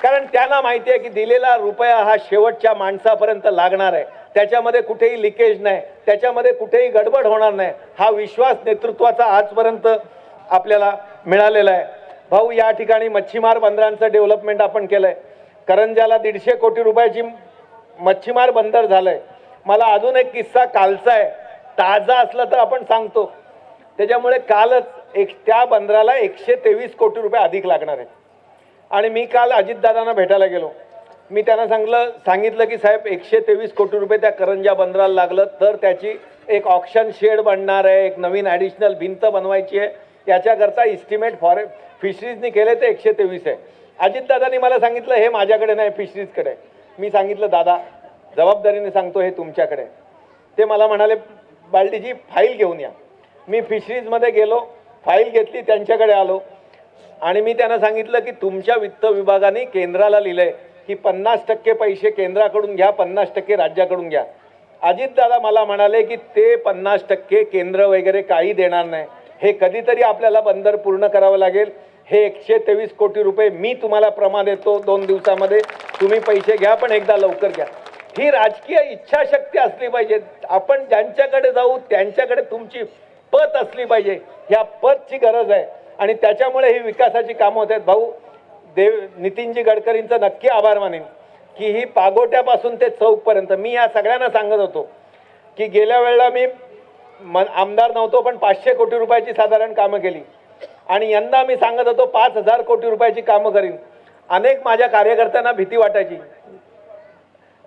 कारण त्यांना माहिती आहे की दिलेला रुपया हा शेवटच्या माणसापर्यंत लागणार आहे, त्याच्यामध्ये कुठेही लिकेज नाही, त्याच्यामध्ये कुठेही गडबड होणार नाही, हा विश्वास नेतृत्वाचा आजपर्यंत आपल्याला मिळालेला आहे. भाऊ, या ठिकाणी मच्छीमार बंदरांचं डेव्हलपमेंट आपण केलंय. करंजाला 150 कोटी रुपयाची मच्छीमार बंदर झालंय. मला अजून एक किस्सा कालचा आहे, ताजा असला तर आपण सांगतो. त्याच्यामुळे कालच त्या बंदराला 123 कोटी रुपये अधिक लागणार आहेत. आणि मी काल अजितदादांना भेटायला गेलो. मी त्यांना सांगितलं की साहेब 123 कोटी रुपये त्या करंजा बंदराला लागलं तर त्याची एक ऑक्शन शेड बनणार आहे, एक नवीन ॲडिशनल भिंत बनवायची आहे, याच्याकरता इस्टिमेट फिशरीजनी केले ते 123 आहे. अजितदादांनी मला सांगितलं हे माझ्याकडे नाही, फिशरीजकडे आहे. मी सांगितलं दादा जबाबदारीने सांगतो हे तुमच्याकडे. ते मला म्हणाले बाल्डीजी फाईल घेऊन या. मी फिशरीजमध्ये गेलो, फाईल घेतली, त्यांच्याकडे आलो आणि मी त्यांना सांगितलं की तुमच्या वित्त विभागाने केंद्राला लिहिलंय की 50% पैसे केंद्राकडून घ्या, 50% राज्याकडून घ्या. अजितदादा मला म्हणाले की ते 50% केंद्र वगैरे काही देणार नाही, हे कधीतरी आपल्याला बंदर पूर्ण करावं लागेल. हे 123 कोटी रुपये मी तुम्हाला प्रमा देतो, 2 दिवसामध्ये तुम्ही पैसे घ्या, पण एकदा लवकर घ्या. ही राजकीय इच्छाशक्ती असली पाहिजे. आपण ज्यांच्याकडे जाऊ त्यांच्याकडे तुमची पत असली पाहिजे, ह्या पतची गरज आहे आणि त्याच्यामुळे ही विकासाची कामं होत आहेत. भाऊ नितीनजी गडकरींचं नक्की आभार मानेन की ही पागोट्यापासून ते चौकपर्यंत मी या सगळ्यांना सांगत होतो की गेल्या वेळेला मी आमदार नव्हतो पण 500 कोटी रुपयाची साधारण कामं केली आणि यंदा मी सांगत होतो 5000 कोटी रुपयाची कामं करीन. अनेक माझ्या कार्यकर्त्यांना भीती वाटायची,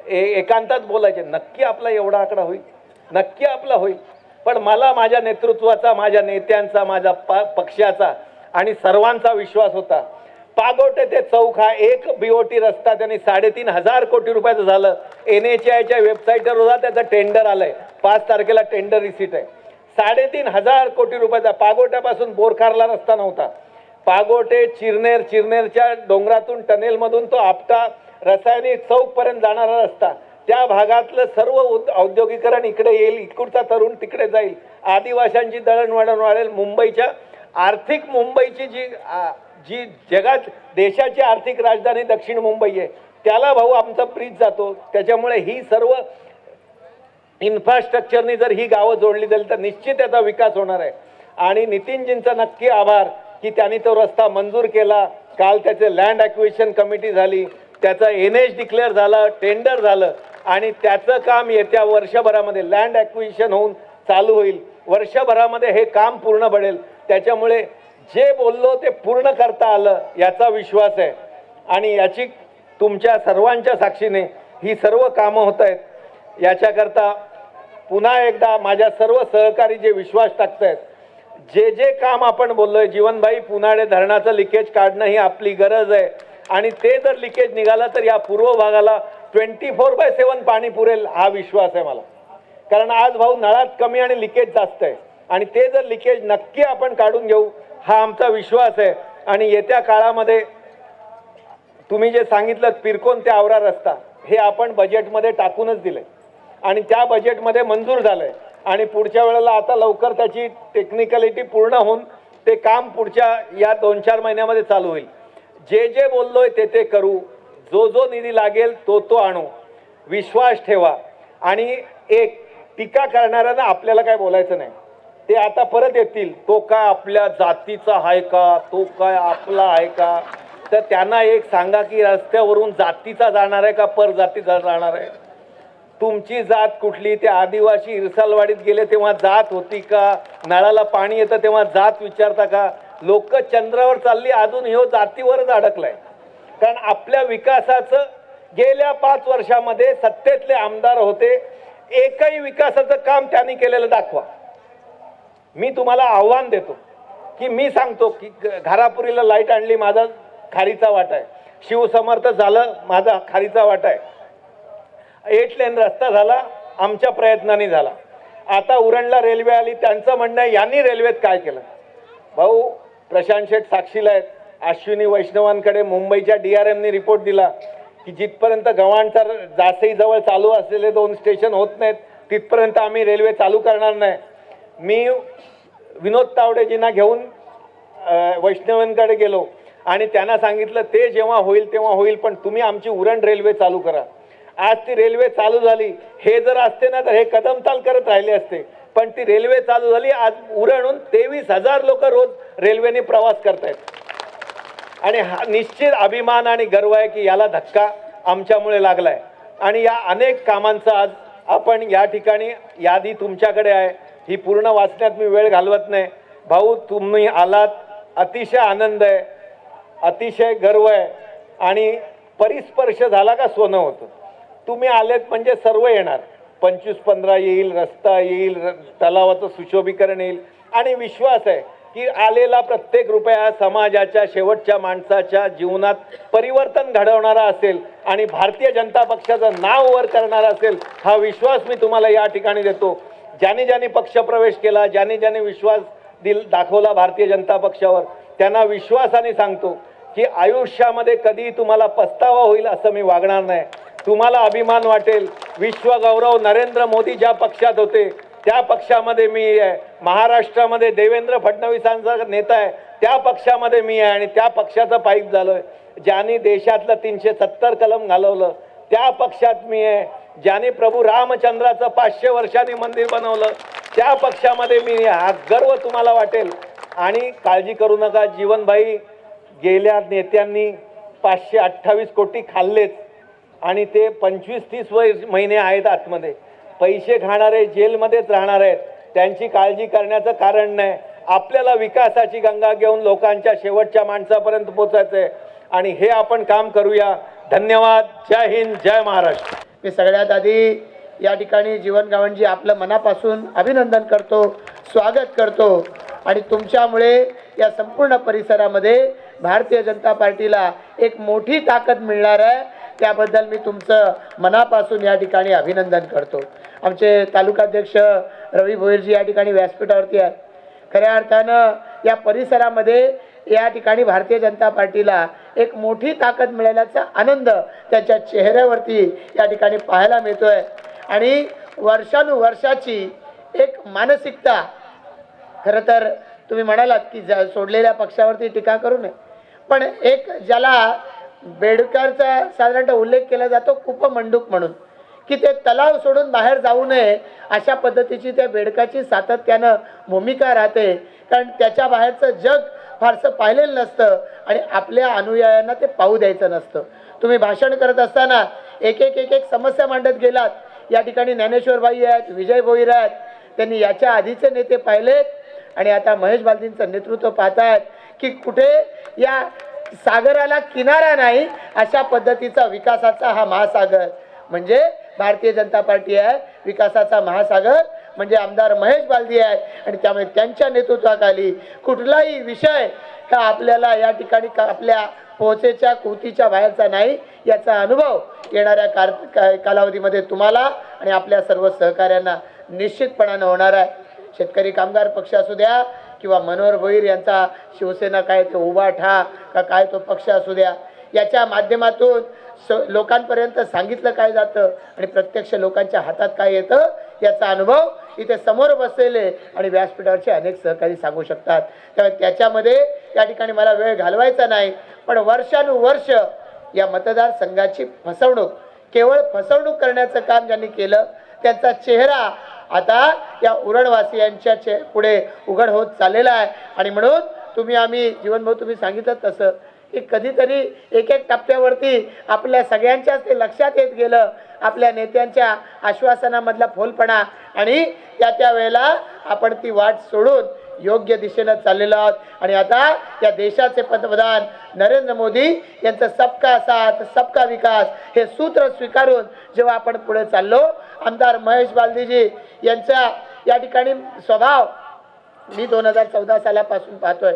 एकांतात बोलायचे नक्की आपला एवढा आकडा होईल, नक्की आपला होईल. पण मला माझ्या नेतृत्वाचा, माझ्या नेत्यांचा, माझ्या पक्षाचा आणि सर्वांचा विश्वास होता. पागोटे ते चौक हा एक BOT रस्ता त्यांनी 3500 कोटी रुपयाचं झालं. NHAIच्या वेबसाईटवर होता, त्याचं टेंडर आलंय, 5 तारखेला टेंडर रिसीट आहे. 3500 कोटी रुपयाचा. पागोट्यापासून बोरखारला रस्ता नव्हता. पागोटे चिरनेरच्या डोंगरातून टनेलमधून तो आपटा रसायनिक चौकपर्यंत जाणारा रस्ता, त्या भागातलं सर्व औद्योगिकरण इकडे येईल, इकडचा तरुण तिकडे जाईल, आदिवाशांची दळणवळण वाढेल. मुंबईची जी जगात देशाची आर्थिक राजधानी दक्षिण मुंबई आहे, त्याला भाऊ आमचा प्रीत जातो. त्याच्यामुळे ही सर्व इन्फ्रास्ट्रक्चरनी जर ही गावं जोडली जाईल तर निश्चित त्याचा विकास होणार आहे. आणि नितीनजींचा नक्की आभार की त्यांनी तो रस्ता मंजूर केला. काल त्याचे लँड ॲक्विजिशन कमिटी झाली, त्याचा NH डिक्लेअर झाला, टेंडर झालं आणि त्याचं काम येत्या वर्षभरामध्ये लँड ॲक्विजिशन होऊन चालू होईल. वर्षभरामध्ये हे काम पूर्ण पडेल. त्याच्यामुळे जे बोललो ते पूर्ण करता आलं याचा विश्वास आहे आणि याची तुमच्या सर्वांच्या साक्षीने ही सर्व कामं होत आहेत. याच्याकरता पुन्हा एकदा माझ्या सर्व सहकारी जे विश्वास टाकतायत, जे काम आपण बोललोय, जीवनभाई पुनाडे धरणाचं लिकेज काढणं ही आपली गरज आहे आणि ते जर लिकेज निघालं तर या पूर्व भागाला 24/7 पाणी पुरेल हा विश्वास आहे मला. कारण आज भाऊ नळात कमी आणि लिकेज जास्त आहे आणि ते जर लिकेज नक्की आपण काढून घेऊ हा आमचा विश्वास आहे. आणि येत्या काळामध्ये तुम्ही जे सांगितलं पिरकोन ते आवरा रस्ता, हे आपण बजेटमध्ये टाकूनच दिले आणि त्या बजेटमध्ये मंजूर झालंय आणि पुढच्या वेळेला आता लवकर त्याची टेक्निकॅलिटी पूर्ण होऊन ते काम पुढच्या या 2-4 महिन्यामध्ये चालू होईल. जे बोललोय ते करू, जो निधी लागेल तो आणू, विश्वास ठेवा. आणि एक टीका करणाऱ्यांना आपल्याला काय बोलायचं नाही, ते आता परत येतील, तो काय आपल्या जातीचा आहे का, तो काय आपला आहे का, तर त्यांना एक सांगा की रस्त्यावरून जातीचा जाणार आहे का परजातीचा जाणार आहे? तुमची जात कुठली? ते आदिवासी इरसालवाडीत गेले तेव्हा जात होती का? नळाला पाणी येतं तेव्हा जात विचारता का? लोक चंद्रावर चालली, अजून ह्यो जातीवरच अडकलाय. कारण आपल्या विकासाचं गेल्या 5 वर्षामध्ये सत्तेतले आमदार होते, एकही विकासाचं काम त्यांनी केलेलं दाखवा. मी तुम्हाला आव्हान देतो की मी सांगतो की घरापुरीला लाईट आणली, माझा खारीचा वाटा आहे. शिवसमर्थ झालं, माझा खारीचा वाटा आहे. 8 लेन रस्ता झाला, आमच्या प्रयत्नाने झाला. आता उरणला रेल्वे आली, त्यांचं म्हणणं आहे यांनी रेल्वेत काय केलं? भाऊ, प्रशांत शेठ साक्षीला आहेत. अश्विनी वैष्णवांकडे मुंबईच्या DRMने रिपोर्ट दिला की जिथपर्यंत गव्हाणचा जासई जवळ चालू असलेले 2 स्टेशन होत नाहीत तिथपर्यंत आम्ही रेल्वे चालू करणार नाही. मी विनोद तावडेजींना घेऊन वैष्णवांकडे गेलो आणि त्यांना सांगितलं ते जेव्हा होईल तेव्हा होईल, पण तुम्ही आमची उरण रेल्वे चालू करा. आज ती रेल्वे चालू झाली. हे जर असते ना तर हे कदमताल करत राहिले असते, पण ती रेल्वे चालू झाली. आज उरणहून 23,000 लोक रोज रेल्वेने प्रवास करतायत. आणि हा निश्चित अभिमान आणि गर्व आहे की याला धक्का आमच्यामुळे लागलाय. आणि या अनेक कामांचा आज आपण या ठिकाणी यादी तुमच्याकडे आहे, ही पूर्ण वाचण्यात मी वेळ घालवत नाही. भाऊ, तुम्ही आलात, अतिशय आनंद आहे, अतिशय गर्व आहे. आणि परिस्पर्श झाला का सोनं होतं. तुम्ही आलेत म्हणजे सर्व येणार. 25-15 येईल, रस्ता येईल, तलावाचं सुशोभीकरण येईल. आणि विश्वास आहे की आलेला प्रत्येक रुपया समाजाच्या शेवटच्या माणसाच्या जीवनात परिवर्तन घडवणारा असेल आणि भारतीय जनता पक्षाचं नाव वर करणारा असेल, हा विश्वास मी तुम्हाला या ठिकाणी देतो. ज्याने ज्याने पक्षप्रवेश केला, ज्याने ज्याने विश्वास दाखवला भारतीय जनता पक्षावर, त्यांना विश्वासाने सांगतो की आयुष्यामध्ये कधी तुम्हाला पस्तावा होईल असं मी वागणार नाही. तुम्हाला अभिमान वाटेल. विश्वगौरव नरेंद्र मोदी ज्या पक्षात होते त्या पक्षामध्ये मी आहे. महाराष्ट्रामध्ये देवेंद्र फडणवीसांचा नेता आहे त्या पक्षामध्ये मी आहे आणि त्या पक्षाचं पाईप झालोय. ज्यांनी देशातलं 370 कलम घालवलं त्या पक्षात मी आहे. ज्याने प्रभू रामचंद्राचं 500 वर्षांनी मंदिर बनवलं त्या पक्षामध्ये मी आहे. हा गर्व तुम्हाला वाटेल. आणि काळजी करू नका, जीवनभाई, गेल्या नेत्यांनी 528 कोटी खाल्लेच आणि ते 25-30 महिने आहेत आतमध्ये. पैसे खाणारे जेलमध्येच राहणार आहेत. त्यांची काळजी करण्याचं कारण नाही. आपल्याला विकासाची गंगा घेऊन लोकांच्या शेवटच्या माणसापर्यंत पोहोचायचं आहे आणि हे आपण काम करूया. धन्यवाद. जय हिंद, जय महाराष्ट्र. मी सगळ्यात आधी या ठिकाणी जीवन गावंजी आपलं मनापासून अभिनंदन करतो, स्वागत करतो. आणि तुमच्यामुळे या संपूर्ण परिसरामध्ये भारतीय जनता पार्टीला एक मोठी ताकद मिळणार आहे. त्याबद्दल मी तुमचं मनापासून या ठिकाणी अभिनंदन करतो. आमचे तालुकाध्यक्ष रवी भोईरजी या ठिकाणी व्यासपीठावरती आहेत. खऱ्या अर्थानं या परिसरामध्ये या ठिकाणी भारतीय जनता पार्टीला एक मोठी ताकद मिळाल्याचा आनंद त्याच्या चेहऱ्यावरती या ठिकाणी पाहायला मिळतोय. आणि वर्षानुवर्षाची एक मानसिकता, खरं तर तुम्ही म्हणालात की सोडलेल्या पक्षावरती टीका करू नये, पण एक ज्याला बेडकरचा साधारणतः उल्लेख केला जातो कूपमंडूक म्हणून, की ते तलाव सोडून बाहेर जाऊ नये अशा पद्धतीची त्या बेडकाची सातत्यानं भूमिका राहते. कारण त्याच्या बाहेरचं जग फारसं पाहिलेलं नसतं आणि आपल्या अनुयायांना ते पाहू द्यायचं नसतं. तुम्ही भाषण करत असताना एक एक समस्या मांडत गेलात. या ठिकाणी ज्ञानेश्वरबाई आहेत, विजय भोईर आहेत, त्यांनी याच्या आधीचे नेते पाहिलेत आणि आता महेश बालदींचं नेतृत्व पाहतायत की कुठे या सागराला किनारा नाही अशा पद्धतीचा विकासाचा हा महासागर म्हणजे भारतीय जनता पार्टी आहे. विकासाचा महासागर म्हणजे आमदार महेश बालदी आहे आणि त्यामुळे त्यांच्या नेतृत्वाखाली कुठलाही विषय का आपल्याला या ठिकाणी आपल्या पोहोचेच्या कृतीच्या बाहेरचा नाही याचा अनुभव येणाऱ्या कालावधीमध्ये तुम्हाला आणि आपल्या सर्व सहकाऱ्यांना निश्चितपणाने होणार आहे. शेतकरी कामगार पक्ष असू द्या किंवा मनोहर भोईर यांचा शिवसेना काय तो उभाठा का काय तो पक्ष असू द्या, याच्या माध्यमातून लोकांपर्यंत सांगितलं काय जातं आणि प्रत्यक्ष लोकांच्या हातात काय येतं याचा अनुभव इथे समोर बसलेले आणि व्यासपीठावरचे अनेक सहकारी सांगू शकतात. त्यामुळे त्याच्यामध्ये या ठिकाणी मला वेळ घालवायचा नाही, पण वर्षानुवर्ष या मतदारसंघाची फसवणूक, केवळ फसवणूक करण्याचं काम ज्यांनी केलं त्यांचा चेहरा आता या उरणवासियांच्या पुढे उघड होत चाललेला आहे. आणि म्हणून आम्ही जीवनभाऊ तुम्ही सांगितलं तसं की कधीतरी एक एक टप्प्यावरती आपल्या सगळ्यांच्याच ते लक्षात येत गेलं आपल्या नेत्यांच्या आश्वासनामधला फोलपणा, आणि त्या वेळेला आपण ती वाट सोडून योग्य दिशेनं चाललेलो आहोत. आणि आता या देशाचे पंतप्रधान नरेंद्र मोदी यांचं सबका साथ सबका विकास हे सूत्र स्वीकारून जेव्हा आपण पुढे चाललो, आमदार महेश बालदीजी यांचा या ठिकाणी स्वभाव मी 2014 सालापासून पाहतोय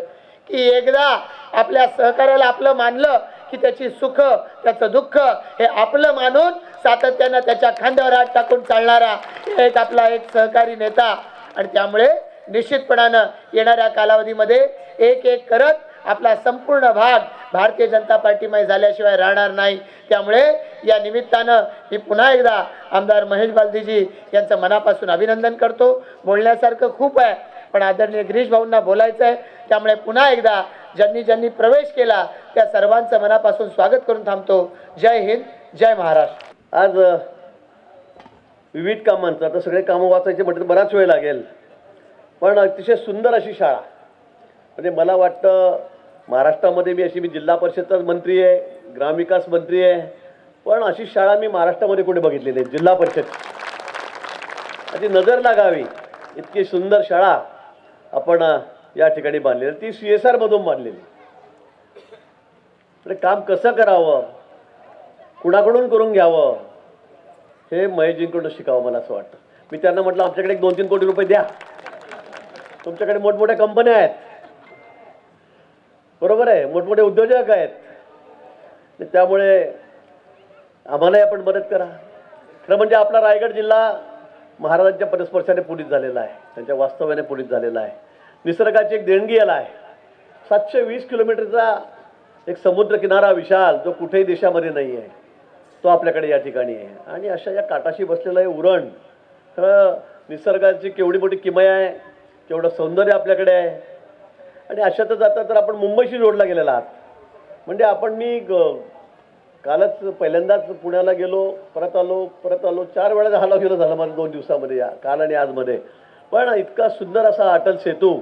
की एकदा आपल्या सहकार्याला आपलं मानलं की त्याची सुख त्याचं दुःख हे आपलं मानून सातत्यानं त्याच्या खांद्यावर हात टाकून चालणारा एक आपला एक सहकारी नेता. आणि त्यामुळे निश्चितपणानं येणाऱ्या कालावधीमध्ये एक एक करत आपला संपूर्ण भाग भारतीय जनता पार्टीमध्ये झाल्याशिवाय राहणार नाही. त्यामुळे या निमित्तानं मी पुन्हा एकदा आमदार महेश बालदीजी यांचं मनापासून अभिनंदन करतो. बोलण्यासारखं खूप आहे, पण आदरणीय गिरीश भाऊंना बोलायचं आहे. त्यामुळे पुन्हा एकदा ज्यांनी ज्यांनी प्रवेश केला त्या सर्वांचं मनापासून स्वागत करून थांबतो. जय हिंद, जय महाराष्ट्र. आज विविध कामांचं, आता सगळे कामं वाचायचे म्हटलं तर बराच वेळ लागेल, पण अतिशय सुंदर अशी शाळा, म्हणजे मला वाटतं महाराष्ट्रामध्ये मी जिल्हा परिषदचाच मंत्री आहे, ग्रामविकास मंत्री आहे, पण अशी शाळा मी महाराष्ट्रामध्ये कुठे बघितलेली आहे. जिल्हा परिषद ती नजर लागावी इतकी सुंदर शाळा आपण या ठिकाणी बांधलेली. ती CSR मधून बांधलेली. म्हणजे काम कसं करावं, कुणाकडून करून घ्यावं, हे महेशजींकडून शिकावं मला असं वाटतं. मी त्यांना म्हटलं आमच्याकडे 2-3 कोटी रुपये द्या, तुमच्याकडे मोठमोठ्या कंपन्या आहेत, बरोबर आहे, मोठमोठे उद्योजक आहेत, त्यामुळे आम्हालाही आपण मदत करा. खरं म्हणजे आपला रायगड जिल्हा महाराजांच्या परस्पर्शाने पुढीत झालेला आहे, त्यांच्या वास्तव्याने पुढीत झालेला आहे. निसर्गाची एक देणगी याला आहे. 720 किलोमीटरचा एक समुद्र किनारा विशाल, जो कुठेही देशामध्ये नाही आहे, तो आपल्याकडे या ठिकाणी आहे. आणि अशा या काटाशी बसलेलं आहे उरण, तर निसर्गाची केवढी मोठी किमया आहे, केवढं सौंदर्य आपल्याकडे आहे. आणि अशातच जाता तर आपण मुंबईशी जोडला गेलेला आहात. म्हणजे मी कालच पहिल्यांदाच पुण्याला गेलो, परत आलो 4 वेळा गेलो झालं माझं 2 दिवसामध्ये, या काल आणि आजमध्ये. पण इतका सुंदर असा अटल सेतू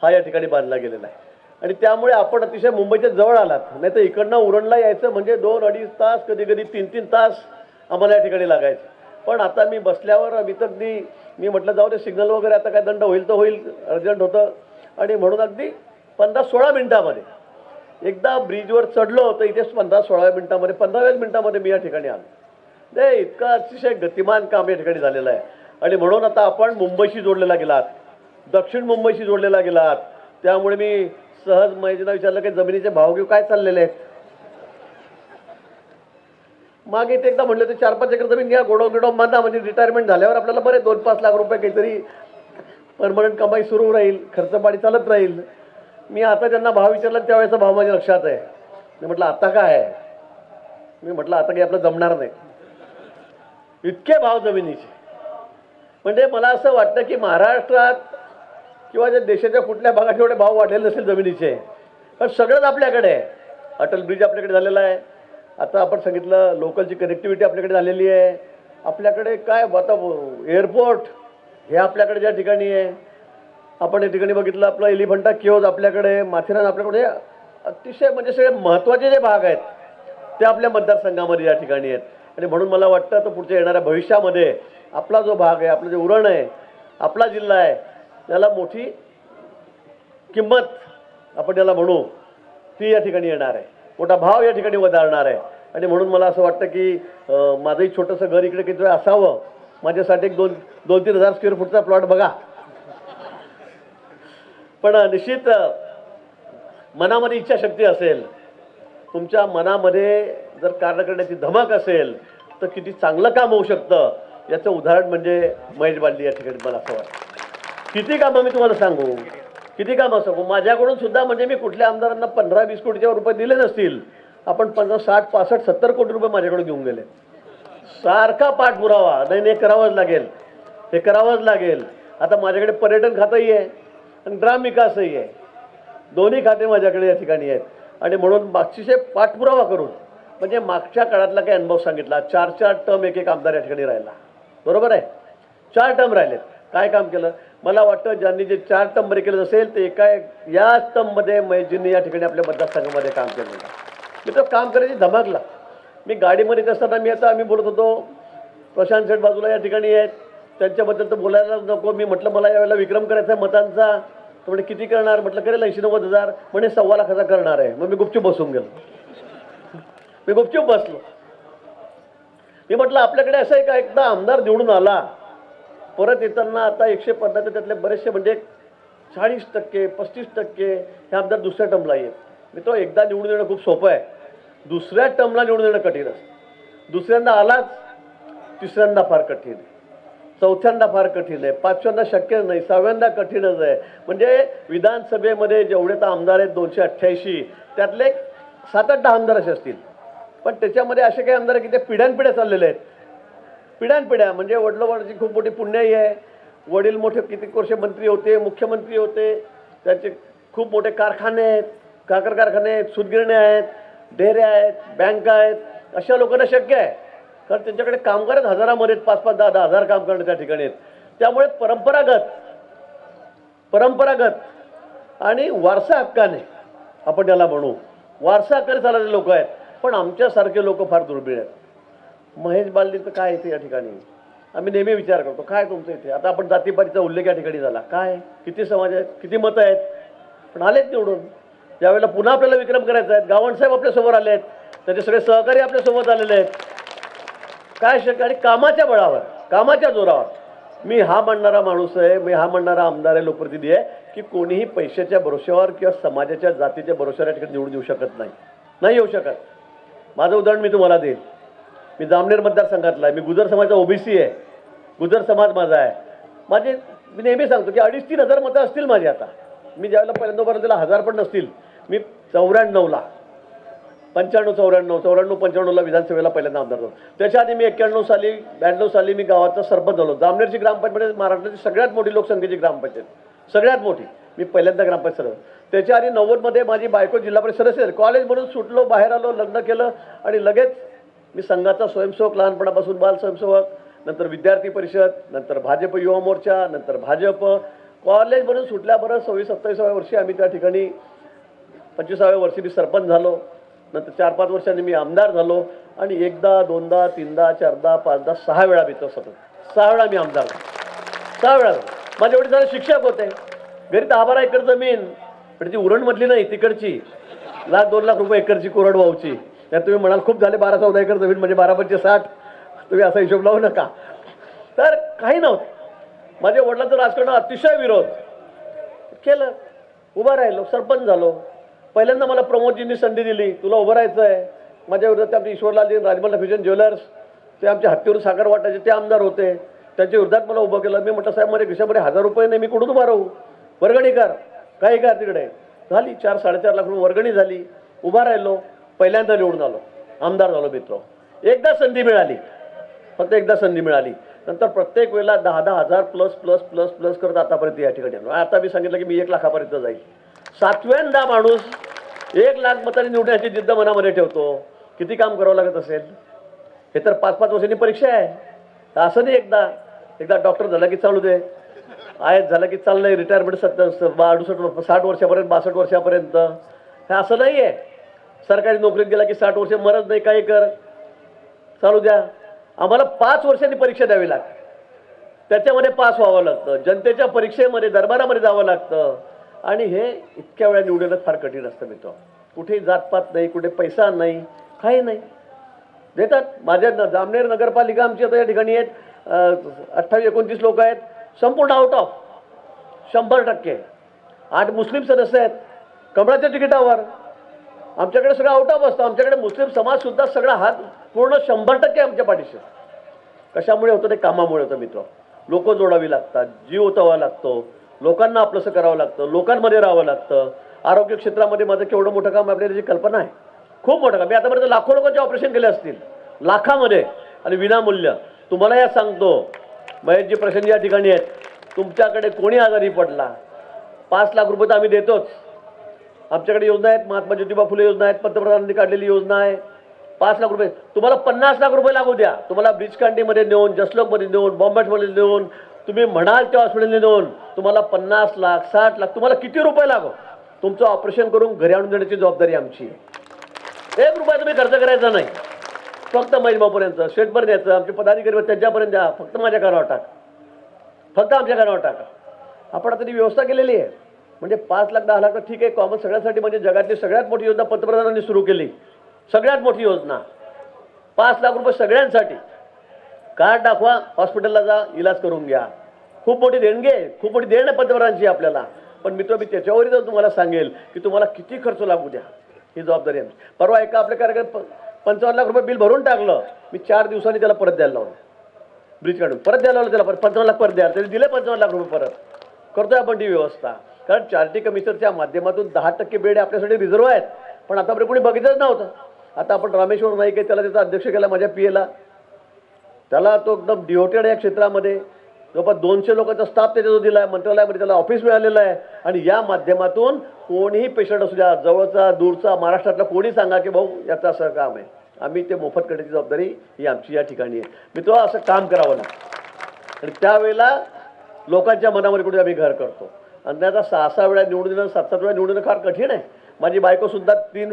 हा या ठिकाणी बांधला गेलेला आहे. आणि त्यामुळे आपण अतिशय मुंबईच्या जवळ आलात. नाही तर इकडनं उरणला यायचं म्हणजे 2-2.5 तास, कधी 3-3 तास आम्हाला या ठिकाणी लागायचं. पण आता मी बसल्यावर अगदी मी म्हटलं जाऊ दे, सिग्नल वगैरे आता काय दंड होईल तर होईल, अर्जंट होतं, आणि म्हणून अगदी 15-16 मिनिटामध्ये एकदा ब्रिजवर चढलो तर इथेच 15-16 मिनिटामध्ये 15व्याच मिनिटामध्ये मी या ठिकाणी आलो. ते इतकं अतिशय गतिमान काम या ठिकाणी झालेलं आहे. आणि म्हणून आता आपण मुंबईशी जोडलेला गेलात, दक्षिण मुंबईशी जोडलेला गेलात. त्यामुळे मी सहज महेशना विचारलं की जमिनीचे भाव घेऊ काय चाललेले आहेत. मागे ते एकदा म्हटलं ते 4-5 एकर जमीन घ्या, गोडो बांधा, म्हणजे रिटायरमेंट झाल्यावर आपल्याला बरे 2-5 लाख रुपये काहीतरी परमनंट कमाई सुरू राहील, खर्चपाणी चालत राहील. मी आता त्यांना भाव विचारला, त्यावेळेचा भाव माझ्या लक्षात आहे. मी म्हटलं आता काय आहे, मी म्हटलं आता काही आपलं जमणार नाही, इतके भाव जमिनीचे. म्हणजे मला असं वाटतं की महाराष्ट्रात किंवा ज्या देशाच्या कुठल्या भागात एवढे भाव वाढलेले नसेल जमिनीचे, पण सगळंच आपल्याकडे आहे. अटल ब्रिज आपल्याकडे झालेला आहे, आता आपण सांगितलं लोकलची कनेक्टिव्हिटी आपल्याकडे झालेली आहे, आपल्याकडे काय आता एअरपोर्ट हे आपल्याकडे ज्या ठिकाणी आहे, आपण या ठिकाणी बघितलं आपलं एलिफंटा केव्ज आपल्याकडे, माथेरान आपल्याकडे, अतिशय म्हणजे सगळे महत्त्वाचे जे भाग आहेत ते आपल्या मतदारसंघामध्ये या ठिकाणी आहेत. आणि म्हणून मला वाटतं तर पुढच्या येणाऱ्या भविष्यामध्ये आपला जो भाग आहे, आपलं जे उरण आहे, आपला जिल्हा आहे, त्याला मोठी किंमत आपण त्याला म्हणू ती या ठिकाणी येणार आहे, मोठा भाव या ठिकाणी वधारणार आहे. आणि म्हणून मला असं वाटतं की माझंही छोटंसं घर इकडे किती असावं, माझ्यासाठी एक 2-3 हजार स्क्वेअर फूटचा प्लॉट बघा. पण निश्चित मनामध्ये इच्छाशक्ती असेल, तुमच्या मनामध्ये जर कार्य करण्याची धमक असेल तर किती चांगलं काम होऊ शकतं याचं उदाहरण म्हणजे महेश बालदी या ठिकाणी. मला असं वाटतं किती कामं मी तुम्हाला सांगू, किती कामं सांगू. माझ्याकडून सुद्धा म्हणजे मी कुठल्या आमदारांना 15-20 कोटीच्या रुपये दिले नसतील, आपण 50, 60, 65, 70 कोटी रुपये माझ्याकडून घेऊन गेले. सारखा पाठपुरावा, नाही हे करावंच लागेल, हे करावंच लागेल. आता माझ्याकडे पर्यटन खातंही आहे आणि ग्रामविकासही आहे, दोन्ही खाते माझ्याकडे या ठिकाणी आहेत. आणि म्हणून मागचे पाठपुरावा करून म्हणजे मागच्या काळातला काही अनुभव सांगितला. 4-4 टर्म एक आमदार या ठिकाणी राहिला, बरोबर आहे, 4 टर्म राहिलेत. काय काम केलं, मला वाटतं ज्यांनी जे 4 टर्म मध्ये केलं असेल ते याच टर्ममध्ये महेशजींनी या ठिकाणी आपल्या मतदारसंघामध्ये काम केलेलं आहे. मी तो काम करायची धमकला. मी गाडीमध्ये येत असताना आम्ही बोलत होतो, प्रशांत शेठ बाजूला या ठिकाणी आहेत, त्यांच्याबद्दल तर बोलायला नको. मी म्हटलं मला यावेळेला विक्रम करायचा आहे मतांचा. तर म्हणे किती करणार? म्हटलं करेल 80-90 हजार. म्हणे 1.25 लाखाचा करणार आहे. मग मी गुपचूप बसून गेलो. मी गुपचूप बसलो. मी म्हटलं आपल्याकडे असं आहे का, एकदा आमदार निवडून आला, परत येताना आता 150 त्यातले बरेचसे म्हणजे 40%, 35% हे आमदार दुसऱ्या टर्मला येत. मित्र, एकदा निवडून येणं खूप सोपं आहे, दुसऱ्या टर्मला निवडून येणं कठीण असतं. दुसऱ्यांदा आलाच, तिसऱ्यांदा फार कठीण आहे, चौथ्यांदा फार कठीण आहे, पाचव्यांदा शक्य नाही, सहाव्यांदा कठीणच आहे. म्हणजे विधानसभेमध्ये जेवढे तर आमदार आहेत 288, त्यातले 7-8 आमदार असे असतील. पण त्याच्यामध्ये असे काही आमदार आहे की ते पिढ्यानपिढ्या चाललेले आहेत. पिढ्यानपिढ्या म्हणजे वडिलोपार्जित खूप मोठी पुण्याई आहे. वडील मोठे कितीक वर्ष मंत्री होते, मुख्यमंत्री होते, त्यांचे खूप मोठे कारखाने आहेत, साखर कारखाने आहेत, सूतगिरण्या आहेत, डेऱ्या आहेत, बँका आहेत. अशा लोकांना शक्य आहे, कारण त्यांच्याकडे कामगार आहेत हजारामध्ये, 5-5, 10-10 हजार काम करणे त्या ठिकाणी आहेत. त्यामुळे परंपरागत आणि वारसा हक्काने आपण त्याला म्हणू, वारसा हक्काने चालणारे लोक आहेत. पण आमच्यासारखे लोक फार दुर्मिळ आहेत. महेश बालदीचं काय इथे या ठिकाणी आम्ही नेहमी विचार करतो, काय तुमचं इथे? आता आपण जातीपातीचा उल्लेख या ठिकाणी झाला, काय किती समाज आहेत, किती मतं आहेत, पण आलेत निवडून. ज्यावेळेला पुन्हा आपल्याला विक्रम करायचा आहे, गावणसाहेब आपल्यासमोर आले आहेत, त्याचे सगळे सहकारी आपल्यासोबत आलेले आहेत. काय शक्य? आणि कामाच्या बळावर, कामाच्या जोरावर. मी हा म्हणणारा माणूस आहे, मी हा म्हणणारा आमदार आहे, लोकप्रतिनिधी आहे, की कोणीही पैशाच्या भरोश्यावर किंवा समाजाच्या जातीच्या भरोश्यावर या ठिकाणी निवडून येऊ शकत नाही येऊ शकत. माझं उदाहरण मी तुम्हाला देईल. मी जामनेर मतदारसंघातला आहे, मी गुजर समाजाचा ओबीसी आहे, गुजर समाज माझा आहे. मी नेहमी सांगतो की 2,500-3 हजार मतं असतील माझी. आता मी ज्यावेळेला पहिल्यांदा उभारलं त्याला 1000 पण नसतील. मी 94ला 95-94-94-95ला विधानसभेला पहिल्यांदा आमदार झालो. त्याच्या आधी मी 91 साली 92 साली मी गावाचा सरपंच झालो. जामनेरची ग्रामपंचायत महाराष्ट्राची सगळ्यात मोठी लोकसंख्येची ग्रामपंचायत, सगळ्यात मोठी. मी पहिल्यांदा ग्रामपंचायत झालो. त्याच्या आधी 90मध्ये माझी बायको जिल्हा परिषद सदस्य झाली. कॉलेजमधून सुटलो, बाहेर आलो, लग्न केलं आणि लगेच मी संघाचा स्वयंसेवक, लहानपणापासून बाल स्वयंसेवक, नंतर विद्यार्थी परिषद, नंतर भाजप युवा मोर्चा, नंतर भाजप. कॉलेजमधून सुटल्याबरोबर 26-27व्या वर्षी आम्ही त्या ठिकाणी 25व्या वर्षी मी सरपंच झालो. नंतर 4-5 वर्षांनी मी आमदार झालो आणि 1दा 2दा 3दा 4दा 5दा 6 वेळा मी तो सतत 6 वेळा मी आमदार झालो. 6 वेळा. माझे वडील जरा शिक्षक होते. घरी 10-12 एकर जमीन, पण ती उरणमधली नाही, तिकडची 1,00,000-2 लाख रुपये एकरची कोरडवाहूची. त्यात तुम्ही म्हणाल खूप झाले 12-14 एकर जमीन म्हणजे 12-5-60, तुम्ही असा हिशोब लावू नका. तर काही नव्हतं. माझ्या वडिलांचं राजकारणात अतिशय विरोध केलं, उभा राहिलो, सरपंच झालो. पहिल्यांदा मला प्रमोदजींनी संधी दिली, तुला उभं राहायचं आहे. माझ्या विरोधात आमचे ईश्वरलालजी, राजमल फ्युजन ज्वेलर्स, ते आमच्या हत्तीवरून साखर वाटायचे, ते आमदार होते. त्यांच्या विरोधात मला उभं केलं. मी म्हटलं साहेब माझ्या खिशामध्ये 1000 रुपये नाही, मी कुठून उभा राहू? वर्गणी कर, काही कर. तिकडे झाली 4-4.5 लाख रुपये वर्गणी झाली. उभा राहिलो, पहिल्यांदा निवडून आलो, आमदार झालो. मित्र, एकदा संधी मिळाली, फक्त एकदा संधी मिळाली. नंतर प्रत्येक वेळेला 10-10 हजार प्लस करत आतापर्यंत या ठिकाणी आलो. आता मी सांगितलं की मी 1 लाखापर्यंत जाईल. 7व्यांदा माणूस 1 लाख मतांनी निवडण्याची जिद्द मनामध्ये ठेवतो. किती काम करावं लागत असेल? हे तर 5-5 वर्षांनी परीक्षा आहे. असं नाही एकदा डॉक्टर झाला की चालू दे, आयएस झाला की चाललंय, रिटायरमेंट 60 वर्षापर्यंत 62 वर्षापर्यंत. हे असं नाही आहे. सरकारी नोकरीत गेला की 60 वर्ष मरत नाही, काही कर, चालू द्या. आम्हाला 5 वर्षांनी परीक्षा द्यावी लागते, त्याच्यामध्ये पास व्हावं लागतं, जनतेच्या परीक्षेमध्ये दरबारामध्ये जावं लागतं. आणि हे इतक्या वेळा निवडणं फार कठीण असतं मित्र. कुठेही जातपात नाही, कुठे पैसा नाही, काही नाही, देतात. माझ्या जामनेर नगरपालिका आमची आता या ठिकाणी आहेत 28-29 लोक आहेत, संपूर्ण आउट ऑफ 100%. 8 मुस्लिम सदस्य आहेत कमळाच्या तिकिटावर. आमच्याकडे सगळं आउट ऑफ असतं. आमच्याकडे मुस्लिम समाजसुद्धा सगळा हात पूर्ण 100% आमच्या पाठीशी. कशामुळे होतं? ते कामामुळे होतं मित्र. लोकं जोडावी लागतात, जीव ओतवावा लागतो, लोकांना आपलंसं करावं लागतं, लोकांमध्ये राहावं लागतं. आरोग्य क्षेत्रामध्ये माझं केवढं मोठं काम आपल्याला जी कल्पना आहे, खूप मोठं काम. मी आतापर्यंत लाखो लोकांचे ऑपरेशन केले असतील, लाखामध्ये, आणि विनामूल्य. तुम्हाला या सांगतो, महेशजी प्रशांत या ठिकाणी आहेत, तुमच्याकडे कोणी आजारी पडला 5 लाख रुपये तर आम्ही देतोच. आमच्याकडे योजना आहेत, महात्मा ज्योतिबा फुले योजना आहेत, पंतप्रधानांनी काढलेली योजना आहे. 5 लाख रुपये. तुम्हाला 50 लाख रुपये लागू द्या, तुम्हाला ब्रिजकांडीमध्ये नेऊन, जसलोकमध्ये नेऊन, बॉम्बेटमध्ये नेऊन, तुम्ही म्हणाल त्या हॉस्पिटलने नेऊन तुम्हाला 50 लाख 60 लाख तुम्हाला किती रुपये लागो तुमचं ऑपरेशन करून घरी आणून देण्याची जबाबदारी आमची आहे. 1 रुपया तुम्ही खर्च करायचा नाही. फक्त महिमापर्यंत शेटभर द्यायचं आमचे पदाधिकारी त्यांच्यापर्यंत द्या. फक्त माझ्या कानावर टाका. फक्त आमच्या कानावर टाका. आपण आता ती व्यवस्था केलेली आहे. म्हणजे 5 लाख 10 लाख ठीक आहे. कॉमन सगळ्यासाठी म्हणजे जगातली सगळ्यात मोठी योजना पंतप्रधानांनी सुरू केली. सगळ्यात मोठी योजना 5 लाख रुपये सगळ्यांसाठी. कार्ड दाखवा, हॉस्पिटलला जा, इलाज करून घ्या. खूप मोठी देणगी आहे. खूप मोठी देण आहे पंतप्रधानांची आपल्याला. पण मी त्याच्यावरही तुम्हाला सांगेल की तुम्हाला किती खर्च लागू द्या ही जबाबदारी आहे. परवा एका आपल्या कार्यक्रम 55 लाख रुपये बिल भरून टाकलं. मी 4 दिवसांनी त्याला परत द्यायला लावलं. ब्रिज काढून परत द्यायला लावलं त्याला. 55 लाख परत द्या. त्याने दिले 55 लाख रुपये परत. करतोय आपण ती व्यवस्था. कारण चॅरिटी कमिशनच्या माध्यमातून 10% बेड आपल्यासाठी रिझर्व आहेत. पण आतापर्यंत कोणी बघितलंच नव्हतं. आता आपण रामेश्वर नाईक आहे त्याला त्याचा अध्यक्ष केला माझ्या PA त्याला तो एकदम डिओटेड या क्षेत्रामध्ये जवळपास 200 लोकांचा स्टाफ त्याच्या जो दिला आहे. मंत्रालयामध्ये त्याला ऑफिस मिळालेलं आहे. आणि या माध्यमातून कोणीही पेशंट असू द्या जवळचा दूरचा महाराष्ट्रातला कोणी सांगा की भाऊ याचं असं काम आहे आम्ही ते मोफत करण्याची जबाबदारी ही आमची या ठिकाणी आहे. मी तो असं काम करावं लागतं. आणि त्यावेळेला लोकांच्या मनामध्ये कुठे आम्ही घर करतो. आणि त्याचा 6-6 वेळा निवडून येणं 7-7 वेळा निवडून येणं फार कठीण आहे. माझी बायकोसुद्धा 2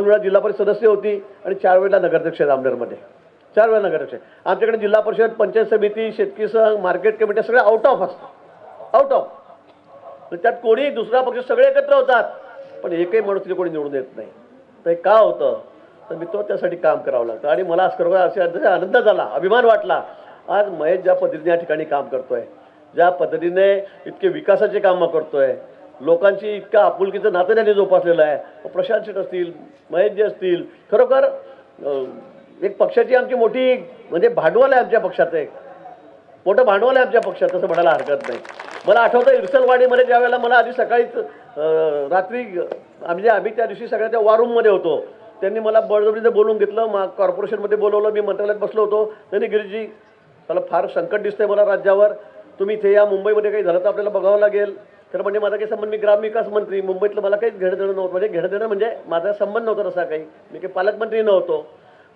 वेळा जिल्हा परिषद सदस्य होती आणि 4 वेळेला नगराध्यक्ष जामनेरमध्ये. 4 वेळा नगराध्यक्ष. आमच्याकडे जिल्हा परिषद पंचायत समिती शेतकरी संघ मार्केट कमिटी सगळ्या आउट ऑफ असतात. Out of. त्यात कोणी दुसरा पक्ष सगळे एकत्र होतात पण एकही माणूस तिथे कोणी निवडून येत नाही. तर हे का होतं तर मी त्यासाठी काम करावं लागतं. आणि मला आज खरोखर असे आनंद झाला अभिमान वाटला. आज महेश ज्या पद्धतीने या ठिकाणी काम करतोय ज्या पद्धतीने इतके विकासाचे कामं करतोय लोकांची इतका आपुलकीचं नातं त्यांनी जोपासलेलं आहे. प्रशांत शेठ असतील महेशजी असतील खरोखर एक पक्षाची आमची मोठी म्हणजे भांडवल आहे. आमच्या पक्षाचं एक मोठं भांडवल आहे आमच्या पक्षात तसं म्हणायला हरकत नाही. मला आठवतं इरसलवाडीमध्ये ज्या वेळेला मला आधी सकाळीच रात्री आम्ही त्या दिवशी सगळ्या त्या वॉर रूममध्ये होतो. त्यांनी मला बळजबरीने बोलवून घेतलं. कॉर्पोरेशनमध्ये बोलवलं. मी मंत्रालयात बसलो होतो. त्यांनी गिरीजी मला फार संकट दिसतंय मला राज्यावर. तुम्ही इथे या मुंबईमध्ये काही झालं तर आपल्याला बघावं लागेल. तर म्हणजे माझा काही संबंध मी ग्रामविकास मंत्री मुंबईतलं मला काहीच घेणं देणं नव्हतं. म्हणजे घेणं देणं म्हणजे माझा संबंध नव्हता तसा काही. मी काही पालकमंत्री नव्हतो.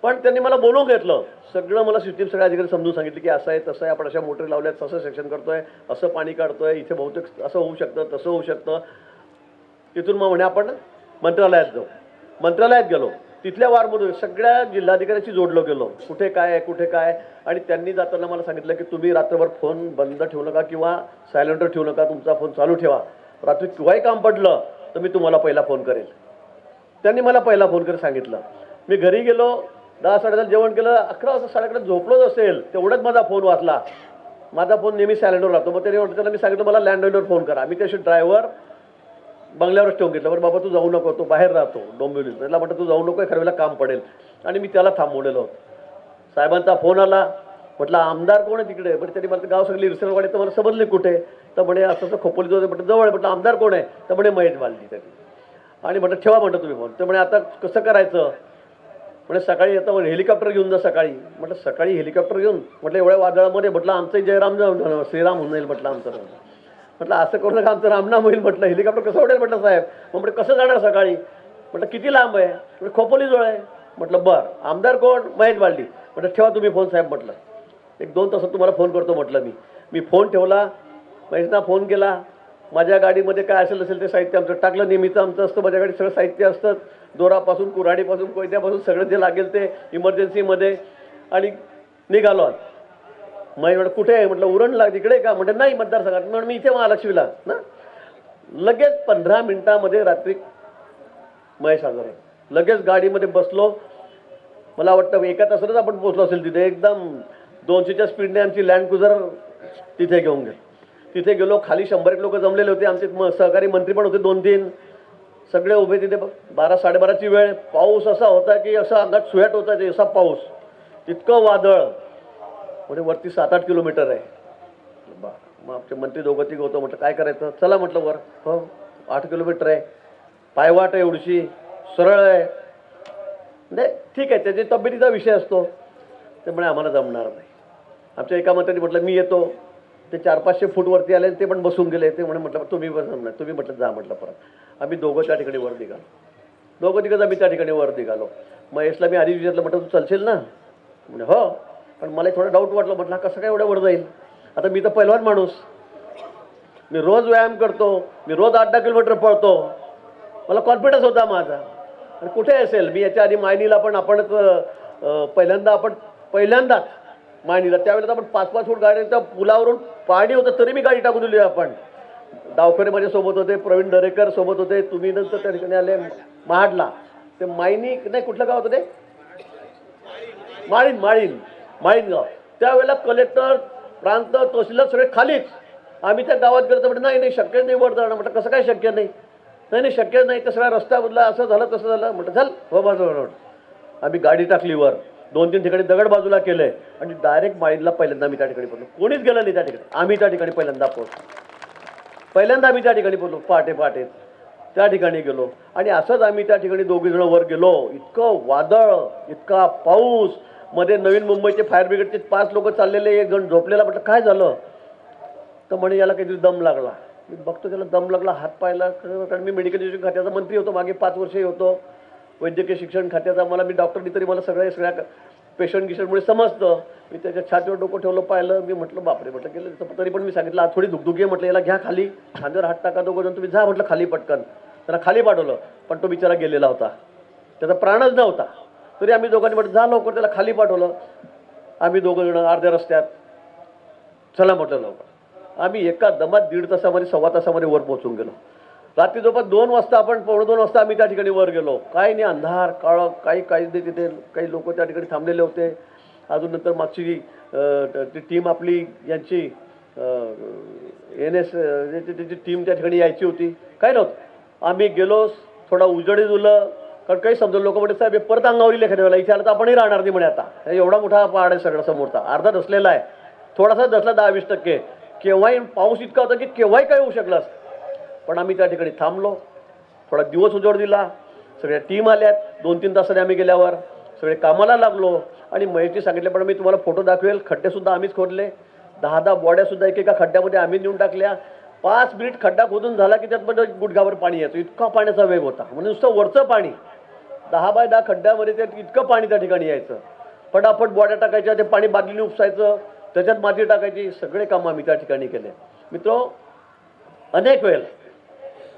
पण त्यांनी मला बोलवून घेतलं. सगळं मला सिस्टीम सगळ्या अधिकारी समजून सांगितलं की असं आहे तसं आहे आपण अशा मोटरी लावल्यात तसं सेक्शन करतोय असं पाणी काढतोय इथे बहुतेक असं होऊ शकतं तसं होऊ शकतं. तिथून मग म्हणे आपण मंत्रालयात जाऊ. मंत्रालयात गेलो. तिथल्या वारमधून सगळ्या जिल्हाधिकाऱ्यांशी जोडलो गेलो. कुठे काय आहे कुठे काय. आणि त्यांनी जाताना मला सांगितलं की तुम्ही रात्रभर फोन बंद ठेवू नका किंवा सायलेंटवर ठेवू नका. तुमचा फोन चालू ठेवा. रात्री केव्हाही काम पडलं तर मी तुम्हाला पहिला फोन करेल. त्यांनी मला पहिला फोन कर सांगितलं. मी घरी गेलो. 10-10:30 जेवण केलं. 11 वाजता 11:30 झोपलोच असेल तेवढंच माझा फोन वाचला. माझा फोन नेहमी सायलेंटवर राहतो. मग त्याला मी सांगितलं मला लँडलाईनवर फोन करा. मी त्याशी ड्रायव्हर बंगल्यावरच ठेवून घेतलं. बरं बाबा तू जाऊ नको तो बाहेर राहतो डोंबिवलीत. त्याला म्हटलं तू जाऊ नको खरं वेळेला काम पडेल. आणि मी त्याला थांबवलेलं होतं. साहेबांचा फोन आला. म्हटलं आमदार कोण आहे तिकडे. बरं त्यांनी मला गाव सगळी इरसलवाडी तर मला समजले कुठे. तर म्हणे असं खोपोली जो म्हटलं जवळ. म्हटलं आमदार कोण आहे तर म्हणे महेश बालदी त्यांनी. आणि म्हटलं ठेवा म्हटलं तुम्ही फोन. तर म्हणे आता कसं करायचं म्हणजे सकाळी येतं म्हणे हेलिकॉप्टर घेऊन जा सकाळी. म्हटलं सकाळी हेलिकॉप्टर घेऊन. म्हटलं एवढ्या वादळामध्ये म्हटलं आमचं जयराम श्रीराम होऊन जाईल म्हटलं आमचं. म्हटलं असं करू नका आमचं रामनाम होईल. म्हटलं हेलिकॉप्टर कसं उडेल म्हटलं साहेब. मग म्हटलं कसं जाणार सकाळी. म्हटलं किती लांब आहे. म्हटलं खोपोलीजवळ आहे. म्हटलं बरं आमदार कोण महेश बालदी. म्हटलं ठेवा तुम्ही फोन साहेब. म्हटलं 1-2 तासात तुम्हाला फोन करतो म्हटलं. मी फोन ठेवला. महेशना फोन केला. माझ्या गाडीमध्ये काय असेल ते साहित्य आमचं टाकलं. नेहमीचं आमचं असतं माझ्या गाडीत सगळं साहित्य असतं. दोरापासून कुऱ्हाडीपासून कोयत्यापासून सगळं जे लागेल ते इमर्जन्सीमध्ये. आणि निघालो. मग कुठे आहे म्हटलं उरणला तिकडे का म्हटलं नाही मतदारसंघात. म्हणून मी इथे महालक्ष्मीला ना. लगेच 15 मिनिटामध्ये रात्री महेश हजर आहे. लगेच गाडीमध्ये बसलो. मला वाटतं 1 तासातच आपण पोहोचलो असेल तिथे. एकदम 200च्या स्पीडने आमची लँड क्रुझर तिथे घेऊन गेलो. तिथे गेलो. खाली 100 लोक जमलेले होते. आमचे सहकारी मंत्री पण होते 2-3. सगळे उभे तिथे. 12-12:30ची वेळ. पाऊस असा होता की असा अंगात सुयाट होता ते असा पाऊस. इतकं वादळ म्हणजे वरती 7-8 किलोमीटर आहे. मग आमचे मंत्री दोघं तिघं होतं. म्हटलं काय करायचं चला म्हटलं वर. हो 8 किलोमीटर आहे. पायवाट आहे एवढीशी सरळ आहे. नाही ठीक आहे त्याची तब्येतीचा विषय असतो. त्यामुळे आम्हाला जमणार नाही. आमच्या एका मंत्र्यांनी म्हटलं मी येतो. ते 400-500 फूट वरती आले ते पण बसून गेले. ते म्हटलं तुम्ही बस जमणार तुम्ही म्हटलं जा म्हटलं परत. आम्ही दोघं त्या ठिकाणी वर निघालो. दोघं तिघं आम्ही त्या ठिकाणी वर निघालो. महेशला मी आधी विचारलं म्हटलं तू चालशील ना. म्हणजे हो पण मला थोडं डाऊट वाटलं. म्हटलं कसं काय एवढं वर जाईल. आता मी तर पहिलवान माणूस, मी रोज व्यायाम करतो, मी रोज 8-10 किलोमीटर पळतो, मला कॉन्फिडन्स होता माझा. आणि कुठे असेल मी याच्या आधी मायनीला पण आपण पहिल्यांदाच मायनीला त्यावेळेला आपण 5-5 फूट गाडीच्या पुलावरून पाणी होतं तरी मी गाडी टाकून दिली. आपण डावखरे माझ्यासोबत होते, प्रवीण दरेकर सोबत होते, तुम्ही नंतर त्या ठिकाणी आले महाडला. ते मायनी नाही कुठलं गाव होतं ते माळीनगाव. त्यावेळेला कलेक्टर, प्रांत, तहसीलदार सगळे खालीच. आम्ही त्या गावात गेलो तर म्हटलं नाही शक्य नाही वर जाणं. म्हटलं कसं काय शक्य नाही? नाही शक्य नाही, तर सगळा रस्ता बदला, असं झालं तसं झालं. म्हटलं चल हो बाजूला. आम्ही गाडी टाकली वर, 2-3 ठिकाणी दगड बाजूला केले आणि डायरेक्ट माळीनला पहिल्यांदा आम्ही त्या ठिकाणी पोहोचलो. कोणीच गेलं नाही त्या ठिकाणी, आम्ही त्या ठिकाणी पहिल्यांदा आम्ही त्या ठिकाणी पोहोचलो. पहाटे त्या ठिकाणी गेलो आणि असंच आम्ही त्या ठिकाणी 2 जण वर गेलो. इतकं वादळ, इतका पाऊस, मध्ये नवीन मुंबईचे फायर ब्रिगेडचे 5 लोक चाललेले, 1 जण झोपलेला. म्हटलं काय झालं? तर म्हणे याला काहीतरी दम लागला. मी बघतो त्याला दम लागला, हात पायला. कारण मी मेडिकल एज्युकेशन खात्याचा मंत्री होतो, मागे 5 वर्षे होतो वैद्यकीय शिक्षण खात्याचा. मी डॉक्टरनी तरी मला सगळ्या पेशंट गिशंटमुळे समजतं. मी त्याच्या छातीवर डोकं ठेवलं, पाहिलं. मी म्हटलं बापरे, म्हटलं गेलं. तरी पण मी सांगितलं आज थोडी दुखदुखी आहे, म्हटलं याला घ्या खाली, खांद्यावर हात टाका, 2 जण तुम्ही जा म्हटलं खाली पटकन. त्याला खाली पाठवलं, पण तो बिचारा गेलेला होता, त्याचा प्राणच नव्हता. तरी आम्ही दोघांनी म्हटलं जा लवकर, त्याला खाली पाठवलं. आम्ही 2 जण अर्ध्या रस्त्यात चला म्हटलं लवकर. आम्ही एका दमात 1.5 तासामध्ये 1.25 तासामध्ये वर पोहोचून गेलो. रात्री जवळपास 2 वाजता, आपण 2:15 वाजता आम्ही त्या ठिकाणी वर गेलो. काही नाही, अंधार काळं, काही नाही. तिथे काही लोक त्या ठिकाणी थांबलेले होते. अजून नंतर मागची ती टीम आपली यांची NS त्याची टीम त्या ठिकाणी यायची होती. काय नव्हतं. आम्ही गेलो, थोडा उजेडी दिलं, कारण काही समजलं. लोक म्हणते साहेब परत अंगावरी लेखा द्यायला, इथे आलं तर आपणही राहणार नाही म्हणे. आता एवढा मोठा पहाड आहे सगळं समोरचा, अर्धा दसलेला आहे, थोडासा दसला 10-20%. केव्हाही पाऊस इतका होता की केव्हाही काय होऊ शकलं असतं. पण आम्ही त्या ठिकाणी थांबलो, थोडा दिवस उजेड दिला, सगळ्या टीम आल्यात. 2-3 तासाने आम्ही गेल्यावर सगळे कामाला लागलो. आणि महेशजी सांगितले, पण मी तुम्हाला फोटो दाखवेल, खड्डेसुद्धा आम्हीच खोदले, 10-10 बॉड्यासुद्धा एकेका खड्ड्यामध्ये आम्ही नेऊन टाकल्या. 5 मिनिट खड्डा खोदून झाला की त्यात पण गुडघावर पाणी यायचं, इतका पाण्याचा वेग होता. म्हणजे नुसतं वरचं पाणी 10 बाय 10 खड्ड्यामध्ये त्यात इतकं पाणी त्या ठिकाणी यायचं. फटाफट बॉड्या टाकायच्या, ते पाणी बादलीने उपसायचं, त्याच्यात माती टाकायची. सगळे कामं आम्ही त्या ठिकाणी केले. मित्र, अनेक वेळेला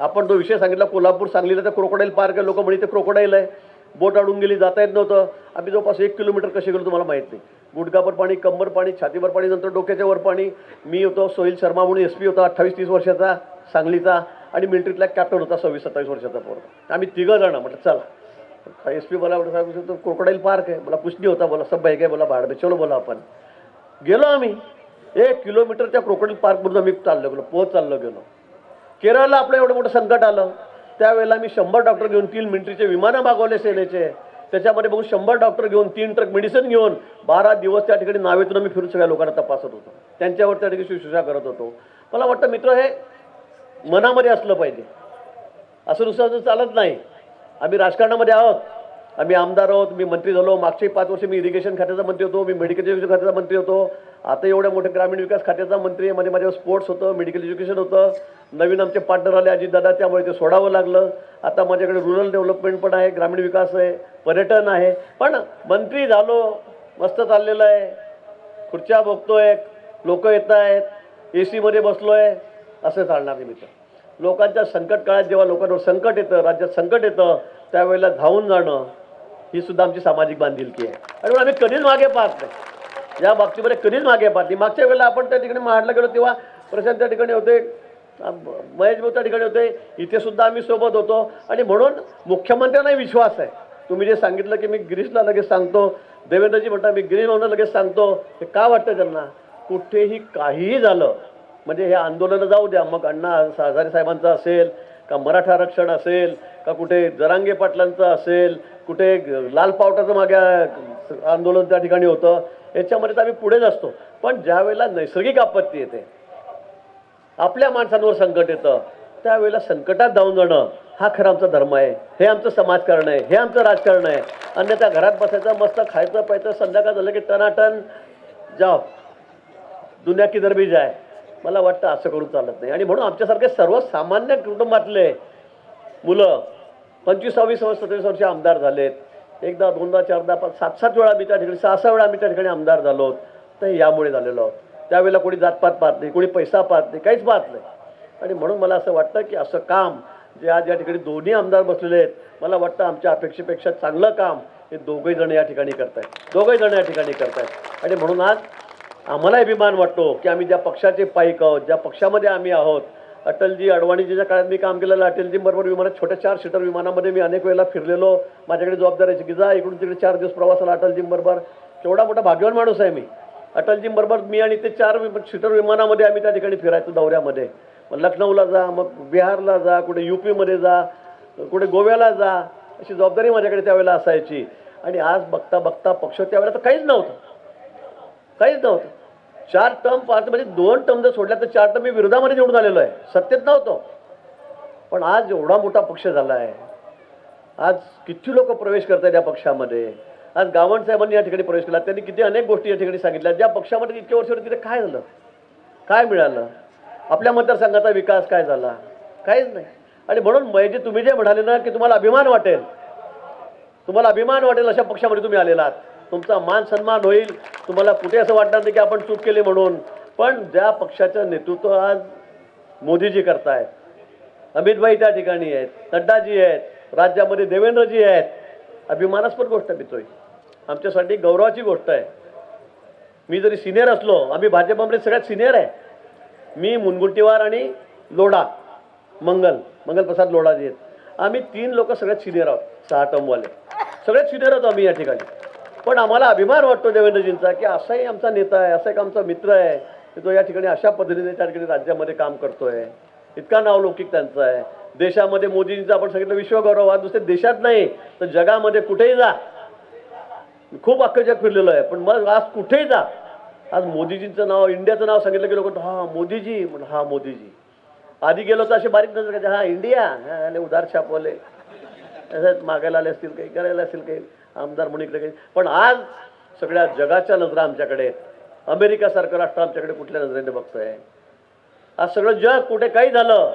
आपण तो विषय सांगितला कोल्हापूर सांगलीला तर क्रोकोडाईल पार्क आहे. लोक म्हणे ते क्रोकोडाईल आहे, बोट अडून गेली, जाता येत नव्हतं. आम्ही जवळपास 1 किलोमीटर कसे गेलो तुम्हाला माहीत नाही. गुडघावर पाणी, कंबर पाणी, छातीवर पाणी, नंतर डोक्याच्या वर पाणी. मी होतो सोहिल शर्मा म्हणून SP होता, 28-30 वर्षाचा सांगलीचा, आणि मिलिटरीतला कॅप्टन होता 26-27 वर्षाचा पोरगा. आम्ही 3 जण. म्हटलं चला SP बोला, तो क्रोकोडाईल पार्क आहे. मला पुष्टी होता, बोला सब है काय, बोला भाड में, चलो बोला आपण. गेलो आम्ही 1 किलोमीटर त्या क्रोकोडाईल पार्कमधून आम्ही चाललो गेलो. केरळला आपलं एवढं मोठं संकट आलं, त्यावेळेला मी 100 डॉक्टर घेऊन 3 मिलिटरीचे विमानं मागवले सेनेचे. त्याच्यामध्ये बघून 100 डॉक्टर घेऊन 3 ट्रक मेडिसिन घेऊन 12 दिवस त्या ठिकाणी नावेतून आम्ही फिरून सगळ्या लोकांना तपासत होतो, त्यांच्यावर त्या ठिकाणी शुश्रूषा करत होतो. मला वाटतं मित्र, हे मनामध्ये असलं पाहिजे, असं नुसतं चालत नाही. आम्ही राजकारणामध्ये आहोत, आम्ही आमदार आहोत, मी मंत्री झालो. मागचे 5 वर्ष मी इरिगेशन खात्याचा मंत्री होतो, मी मेडिकल एज्युकेशन खात्याचा मंत्री होतो. आता एवढ्या मोठ्या ग्रामीण विकास खात्याचा मंत्री आहे. माझ्यावर स्पोर्ट्स होतं, मेडिकल एज्युकेशन होतं. नवीन आमचे पार्टनर आले अजितदादा, त्यामुळे ते सोडावं लागलं. आता माझ्याकडे रुरल डेव्हलपमेंट पण आहे, ग्रामीण विकास आहे, पर्यटन आहे. पण मंत्री झालो, मस्त चाललेलं आहे, खुर्च्या बघतोय, लोक येत आहेत, AC मध्ये बसलोय, असं चालणार नाही मित्र. लोकांच्या संकट काळात जेव्हा लोकांवर संकट येतं, राज्यात संकट येतं, त्यावेळेला धावून जाणं ही सुद्धा आमची सामाजिक बांधिलकी आहे. आणि आम्ही कधीच मागे पाहत नाही, या बाबतीमध्ये कधीच मागे पाहत नाही. मागच्या वेळेला आपण त्या ठिकाणी महाडला गेलो तेव्हा प्रशांत त्या ठिकाणी होते, महेश भाऊ त्या ठिकाणी होते, इथे सुद्धा आम्ही सोबत होतो. आणि म्हणून मुख्यमंत्र्यांनाही विश्वास आहे. तुम्ही जे सांगितलं की मी गिरीशला लगेच सांगतो, देवेंद्रजी म्हणता मी गिरीश भाऊंना लगेच सांगतो, हे का वाटतं त्यांना? कुठेही काहीही झालं म्हणजे हे आंदोलनं जाऊ द्या, मग अण्णा हजारे साहेबांचं असेल का मराठा आरक्षण असेल का कुठे जरांगे पाटलांचं असेल, कुठे लाल पावटाचं मागे आंदोलन त्या ठिकाणी होतं, याच्यामध्ये तर आम्ही पुढेच असतो. पण ज्या वेळेला नैसर्गिक आपत्ती येते, आपल्या माणसांवर संकट येतं, त्यावेळेला संकटात जाऊन जाणं हा खरं आमचा धर्म आहे, हे आमचं समाजकारण आहे, हे आमचं राजकारण आहे. अन्यथा घरात बसायचं, मस्त खायचं प्यायचं, संध्याकाळ झालं की टनाटन जाव दुनिया किधर भी जाय. मला वाटतं असं करून चालत नाही. आणि म्हणून आमच्यासारखे सर्वसामान्य कुटुंबातले मुलं 25-26 वर्ष 27 वर्ष आमदार झालेत, एकदा 2दा 4दा 5 7-7 वेळा आम्ही त्या ठिकाणी 6-6 वेळा आम्ही त्या ठिकाणी आमदार झालो, तर यामुळे झालेलो आहोत. त्यावेळेला कोणी जातपात पाहत नाही, कोणी पैसा पाहत नाही, काहीच पाहत नाही. आणि म्हणून मला असं वाटतं की असं काम जे आज या ठिकाणी दोन्ही आमदार बसलेले आहेत, मला वाटतं आमच्या अपेक्षेपेक्षा चांगलं काम हे दोघंही जण या ठिकाणी करतायत. आणि म्हणून आज आम्हाला अभिमान वाटतो की आम्ही ज्या पक्षाचे पाईक आहोत, ज्या पक्षामध्ये आम्ही आहोत. अटलजी अडवाणीजीच्या काळात मी काम केलेलं, अटलजींबरोबर विमानात छोट्या 4 सीटर विमानामध्ये मी अनेक वेळेला फिरलेलो. माझ्याकडे जबाबदारी की जा इकडून तिकडे 4 दिवस प्रवासाला अटलजींबरोबर. केवढा मोठा भाग्यवान माणूस आहे मी. अटलजींबरोबर मी आणि ते 4 सीटर विमानामध्ये आम्ही त्या ठिकाणी फिरायचो दौऱ्यामध्ये. मग लखनौला जा, मग बिहारला जा, कुठे UP-मध्ये जा, कुठे गोव्याला जा, अशी जबाबदारी माझ्याकडे त्यावेळेला असायची. आणि आज बघता बघता पक्ष त्यावेळेला तर काहीच नव्हतं. 4 टर्म पाच म्हणजे 2 टर्म जर सोडल्या तर 4 टर्म मी विरोधामध्ये निवडून आलेलो आहे, सत्तेत नव्हतो. पण आज एवढा मोठा पक्ष झाला आहे. आज किती लोक प्रवेश करत आहेत या पक्षामध्ये. आज गावण साहेबांनी या ठिकाणी प्रवेश केला, त्यांनी किती अनेक गोष्टी या ठिकाणी सांगितल्या. ज्या पक्षामध्ये इतके वर्ष होते तिथे काय झालं, काय मिळालं, आपल्या मतदारसंघाचा विकास काय झाला, काहीच नाही. आणि म्हणून तुम्ही जे म्हणाले ना की तुम्हाला अभिमान वाटेल अशा पक्षामध्ये तुम्ही आलेला आहात. तुमचा मान सन्मान होईल. तुम्हाला कुठे असं वाटणार नाही की आपण चूक केली म्हणून. पण ज्या पक्षाचं नेतृत्व आज मोदीजी करतायत, अमितभाई त्या ठिकाणी आहेत, नड्डाजी आहेत, राज्यामध्ये देवेंद्रजी आहेत, अभिमानास्पद गोष्ट मिळतोय. आमच्यासाठी गौरवाची गोष्ट आहे. मी जरी सिनियर असलो, आम्ही भाजपमध्ये सगळ्यात सिनियर आहे. मी मुनगुंटीवार आणि लोढा मंगलप्रसाद लोढाजी आहेत. आम्ही 3 लोक सगळ्यात सिनियर आहोत. 6 टर्मवाले सगळ्यात सिनियर आहोत आम्ही या ठिकाणी. पण आम्हाला अभिमान वाटतो देवेंद्रजींचा की असाही आमचा नेता आहे, असा एक आमचा मित्र आहे की तो या ठिकाणी अशा पद्धतीने त्या ठिकाणी राज्यामध्ये काम करतोय. इतका नावलौकिक त्यांचा आहे. देशामध्ये मोदींचा आपण सांगितलं विश्वगौरव, आज नुसते देशात नाही तर जगामध्ये कुठेही जा. खूप अख्खं जग फिरलेलो आहे, पण मग आज कुठेही जा, आज मोदीजींचं नाव, इंडियाचं नाव सांगितलं की लोक हा मोदीजी, हा मोदीजी. आधी गेलो तर असे बारीक नजर का हा इंडिया, हा उदार छापवले मागायला आले असतील, काही करायला असेल, काही आमदार म्हणून इकडे काही. पण आज सगळ्या जगाच्या नजरा आमच्याकडे आहेत. अमेरिकासारखं राष्ट्र आमच्याकडे कुठल्या नजरेने बघतोय. आज सगळं जग कुठे काही झालं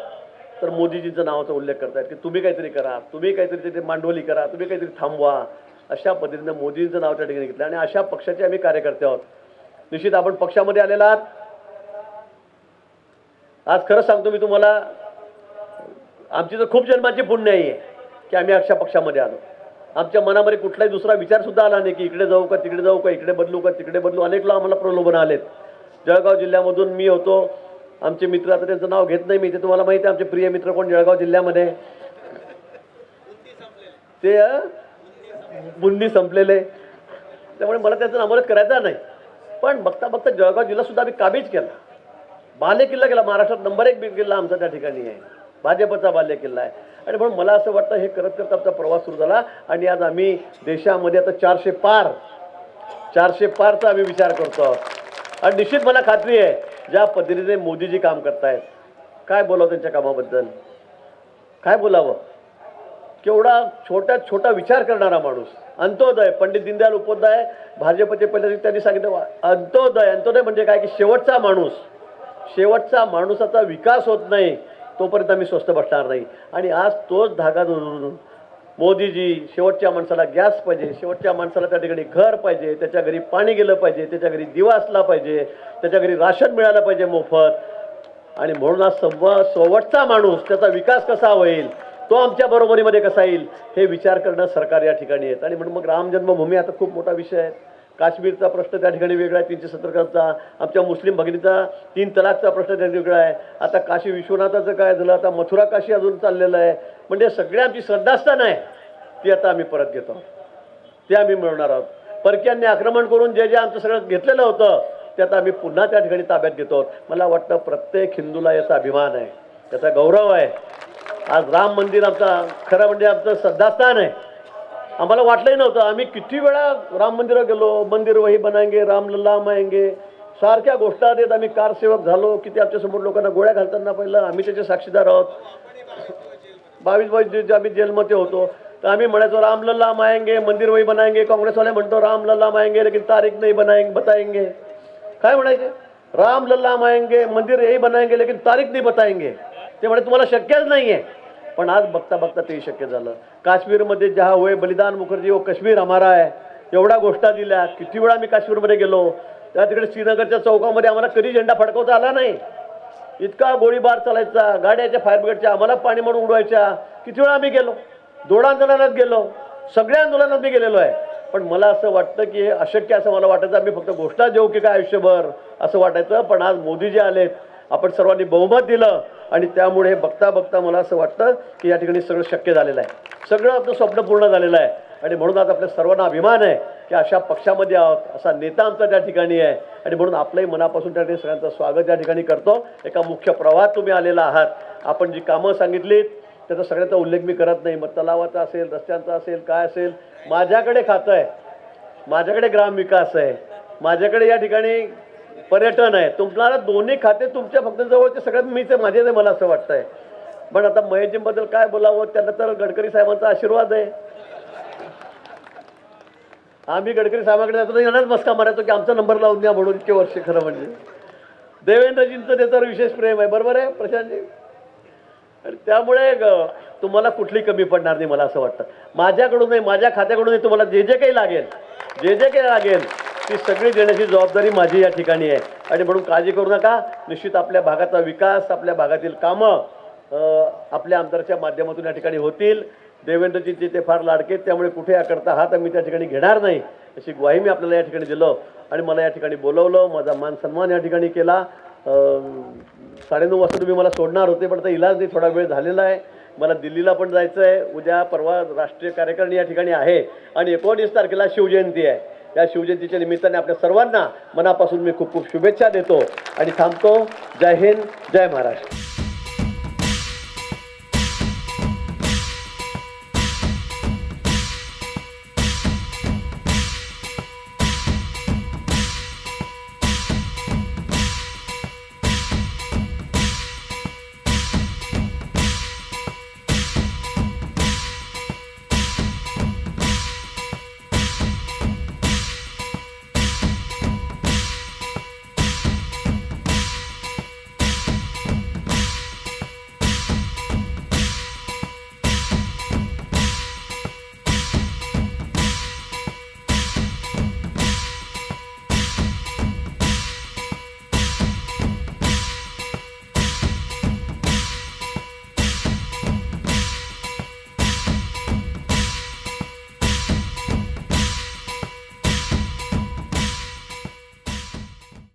तर मोदीजींचं नावाचा उल्लेख करतायत की तुम्ही काहीतरी करा, तुम्ही काहीतरी तिथे मांडवली करा, तुम्ही काहीतरी थांबवा. अशा पद्धतीने मोदींचं नाव त्या ठिकाणी घेतलं. आणि अशा पक्षाचे आम्ही कार्यकर्ते आहोत. निश्चित आपण पक्षामध्ये आलेला आहात. आज खरं सांगतो मी तुम्हाला, आमची तर खूप जन्माची पुण्य आहे की आम्ही अशा पक्षामध्ये आलो. आमच्या मनामध्ये कुठलाही दुसरा विचार सुद्धा आला नाही की इकडे जाऊ का तिकडे जाऊ का, इकडे बदलू का तिकडे बदलू. अनेक लोक आम्हाला प्रलोभन आलेत. जळगाव जिल्ह्यामधून मी होतो. आमचे मित्र, आता त्यांचं नाव घेत नाही मी, ते तुम्हाला माहिती आहे आमचे प्रिय मित्र कोण जळगाव जिल्ह्यामध्ये, ते बुंदी संपलेले. त्यामुळे मला त्याचं नामोल्लेख करायचा नाही. पण बघता बघता जळगाव जिल्हा सुद्धा आम्ही काबीज केला. बाले किल्ला केला. महाराष्ट्रात नंबर 1 किल्ला आमचा त्या ठिकाणी आहे. भाजपचा बाले किल्ला आहे. आणि म्हणून मला असं वाटतं हे करत करत आमचा प्रवास सुरू झाला. आणि आज आम्ही देशामध्ये आता 400 पारचा आम्ही विचार करतो आहोत. आणि निश्चित मला खात्री आहे ज्या पद्धतीने मोदीजी काम करतायत, काय बोलावं त्यांच्या कामाबद्दल, काय बोलावं. केवढा छोटा विचार करणारा माणूस. अंत्योदय, पंडित दीनदयाल उपाध्याय भाजपचे पहिले त्यांनी सांगितलं अंत्योदय म्हणजे काय की शेवटचा माणूसाचा विकास होत नाही तोपर्यंत आम्ही स्वस्थ बसणार नाही. आणि आज तोच धागा धरून मोदीजी शेवटच्या माणसाला गॅस पाहिजे, शेवटच्या माणसाला त्या ठिकाणी घर पाहिजे, त्याच्या घरी पाणी गेलं पाहिजे, त्याच्या घरी दिवा असला पाहिजे, त्याच्या घरी राशन मिळालं पाहिजे मोफत. आणि म्हणून आज शेवटचा माणूस त्याचा विकास कसा होईल, तो आमच्या बरोबरीमध्ये कसा येईल, हे विचार करणं सरकार या ठिकाणी आहेत. आणि म्हणून मग राम जन्मभूमी आता खूप मोठा विषय आहे. काश्मीरचा प्रश्न त्या ठिकाणी वेगळा आहे 370चा. आमच्या मुस्लिम भगिनीचा 3 तलाकचा प्रश्न त्या वेगळा आहे. आता काशी विश्वनाथाचं काय झालं, आता मथुरा काशी अजून चाललेलं आहे. म्हणजे सगळी आमची श्रद्धास्थान आहे ती आता आम्ही परत घेतो, ते आम्ही मिळवणार आहोत. परक्यांनी आक्रमण करून जे आमचं सगळं घेतलेलं होतं ते आता आम्ही पुन्हा त्या ठिकाणी ताब्यात घेतो. मला वाटतं प्रत्येक हिंदूला याचा अभिमान आहे, याचा गौरव आहे. आज राम मंदिर आमचा खरं म्हणजे आमचं श्रद्धास्थान आहे. आम्हाला वाटलंही नव्हतं. आम्ही किती वेळा राम मंदिरात गेलो, मंदिर वही बनाएंगे, रामलल्ला माएंगे, सारख्या गोष्टी देत आम्ही कारसेवक झालो. किती आमच्यासमोर लोकांना गोळ्या घालताना पाहिलं, आम्ही त्याचे साक्षीदार आहोत. 22 आम्ही जेलमध्ये होतो तर आम्ही म्हणायचो रामलल्ला माएंगे, मंदिर वही बनाएंगे. काँग्रेसवाले म्हणतो रामलल्ला माएंगे लेकिन तारीख नाही बताएंगे. काय म्हणायचे, रामलल्ला माएंगे, मंदिर यही बनाएंगे लेकिन तारीख नहीं बताएंगे. ते म्हणे तुम्हाला शक्यच नाही आहे. पण आज बघता बघता ते शक्य झालं. काश्मीरमध्ये जहा हुए बलिदान मुखर्जी वो कश्मीर हमारा है, एवढ्या गोष्टी दिल्या. किती वेळा मी काश्मीरमध्ये गेलो. त्या तिकडे श्रीनगरच्या चौकामध्ये आम्हाला कधी झेंडा फडकवता आला नाही. इतका गोळीबार चालायचा, गाड्याच्या फायर ब्रिगेडच्या आम्हाला पाणी म्हणून उडवायच्या. किती वेळा आम्ही गेलो, 2 आंदोलनात गेलो, सगळ्या आंदोलनात मी गेलेलो आहे. पण मला असं वाटतं की हे अशक्य असं मला वाटायचं. आम्ही फक्त घोषणा देऊ की काय आयुष्यभर असं वाटायचं. पण आज मोदीजी आलेत, आपण सर्वांनी बहुमत दिलं आणि त्यामुळे बघता बघता मला असं वाटतं की या ठिकाणी सगळं शक्य झालेलं आहे, सगळं आपलं स्वप्न पूर्ण झालेलं आहे. आणि म्हणून आज आपल्या सर्वांना अभिमान आहे की अशा पक्षामध्ये आहोत, असा नेता आमचा त्या ठिकाणी आहे. आणि म्हणून आपलंही मनापासून त्या ठिकाणी सगळ्यांचं स्वागत या ठिकाणी करतो. एका मुख्य प्रवाहात तुम्ही आलेला आहात. आपण जी कामं सांगितलीत त्याचा सगळ्याचा उल्लेख मी करत नाही. मग तलावाचा असेल, रस्त्यांचा असेल, काय असेल, माझ्याकडे खातं आहे, माझ्याकडे ग्रामविकास आहे, माझ्याकडे या ठिकाणी पर्यटन आहे. तुम्हाला दोन्ही खाते तुमच्या फक्त जवळचे सगळ्यात मीच आहे, माझेच आहे मला असं वाटतंय. पण आता महेशजींबद्दल काय बोलावं, त्यांना तर गडकरी साहेबांचा आशीर्वाद आहे. आम्ही गडकरी साहेबांकडे जातो तर यांनाच मस्का मारायचो की आमचा नंबर लावून द्या म्हणून. इतके वर्ष खरं म्हणजे देवेंद्रजींचं त्याच्यावर विशेष प्रेम आहे. बरोबर आहे प्रशांतजी? आणि त्यामुळे तुम्हाला कुठली कमी पडणार नाही मला असं वाटतं. माझ्याकडूनही, माझ्या खात्याकडूनही तुम्हाला जे जे काही लागेल ती सगळी देण्याची जबाबदारी माझी या ठिकाणी आहे. आणि म्हणून काळजी करू नका. निश्चित आपल्या भागाचा विकास, आपल्या भागातील कामं आपल्या आमदाराच्या माध्यमातून या ठिकाणी होतील. देवेंद्रजींचे ते फार लाडके, त्यामुळे कुठे याकरता हात आम्ही त्या ठिकाणी घेणार नाही अशी ग्वाही मी आपल्याला या ठिकाणी दिलो. आणि मला या ठिकाणी बोलवलं, माझा मान सन्मान या ठिकाणी केला. 9:30 वाजता तुम्ही मला सोडणार होते, पण आता इलाज नाही, थोडा वेळ झालेला आहे. मला दिल्लीला पण जायचं आहे. उद्या परवा राष्ट्रीय कार्यकारिणी या ठिकाणी आहे आणि 19 तारखेला शिवजयंती आहे. या शिवजयंतीच्या निमित्ताने आपल्या सर्वांना मनापासून मी खूप खूप शुभेच्छा देतो आणि थांबतो. जय हिंद, जय महाराष्ट्र.